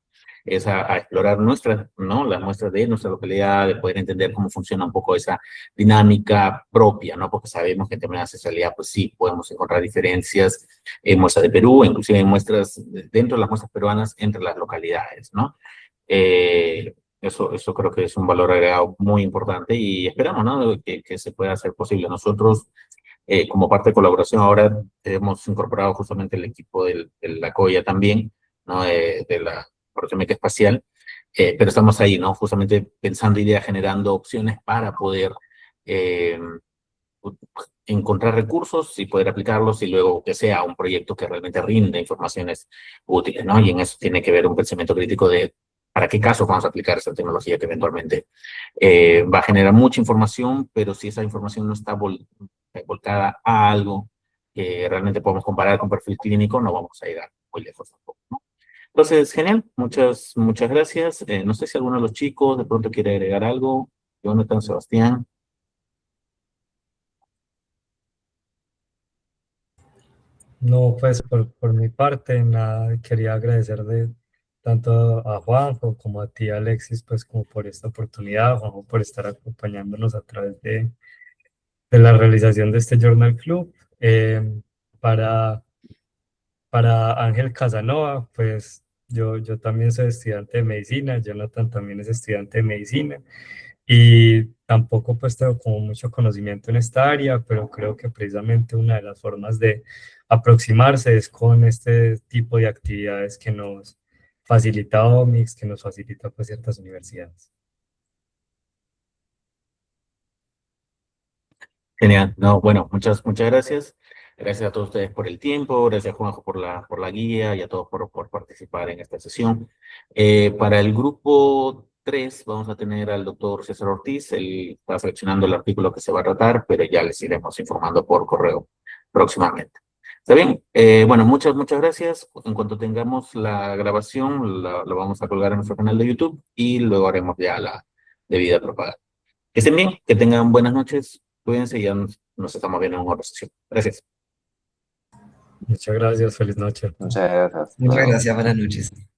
Es a explorar nuestras, ¿no? Las muestras de nuestra localidad, de poder entender cómo funciona un poco esa dinámica propia, ¿no? Porque sabemos que en términos de ancestralidad, pues sí, podemos encontrar diferencias en muestras de Perú, inclusive en muestras, dentro de las muestras peruanas, entre las localidades, ¿no? Eso creo que es un valor agregado muy importante y esperamos, ¿no? Que se pueda hacer posible. Nosotros, como parte de colaboración, ahora hemos incorporado justamente el equipo de la COIA también, ¿no? De la Proteomica Espacial, pero estamos ahí, ¿no? Justamente pensando ideas, generando opciones para poder eh, encontrar recursos y poder aplicarlos y luego que sea un proyecto que realmente rinde informaciones útiles, ¿no? Y en eso tiene que ver un pensamiento crítico de para qué casos vamos a aplicar esa tecnología que eventualmente va a generar mucha información, pero si esa información no está volcada a algo que realmente podemos comparar con perfil clínico, no vamos a llegar muy lejos tampoco, ¿no? Entonces, genial, muchas gracias. No sé si alguno de los chicos de pronto quiere agregar algo. Jonathan, Sebastián. No, pues por mi parte, nada, quería agradecer tanto a Juanjo como a ti, Alexis, pues como por esta oportunidad, Juanjo, por estar acompañándonos a través de la realización de este Journal Club. Para Para Ángel Casanova, pues yo también soy estudiante de medicina, Jonathan también es estudiante de medicina y tampoco pues tengo como mucho conocimiento en esta área, pero creo que precisamente una de las formas de aproximarse es con este tipo de actividades que nos facilita OMIX, que nos facilita pues ciertas universidades. Genial. No, bueno, muchas gracias. Gracias a todos ustedes por el tiempo, gracias Juanjo por la guía y a todos por participar en esta sesión. Para el grupo 3 vamos a tener al doctor César Ortiz, él está seleccionando el artículo que se va a tratar, pero ya les iremos informando por correo próximamente. ¿Está bien? Bueno, muchas gracias. En cuanto tengamos la grabación, lo vamos a colgar en nuestro canal de YouTube y luego haremos ya la debida propaganda. Que estén bien, que tengan buenas noches, cuídense y ya nos estamos viendo en otra sesión. Gracias. Muchas gracias, feliz noche. Muchas gracias. Muchas gracias, buenas noches.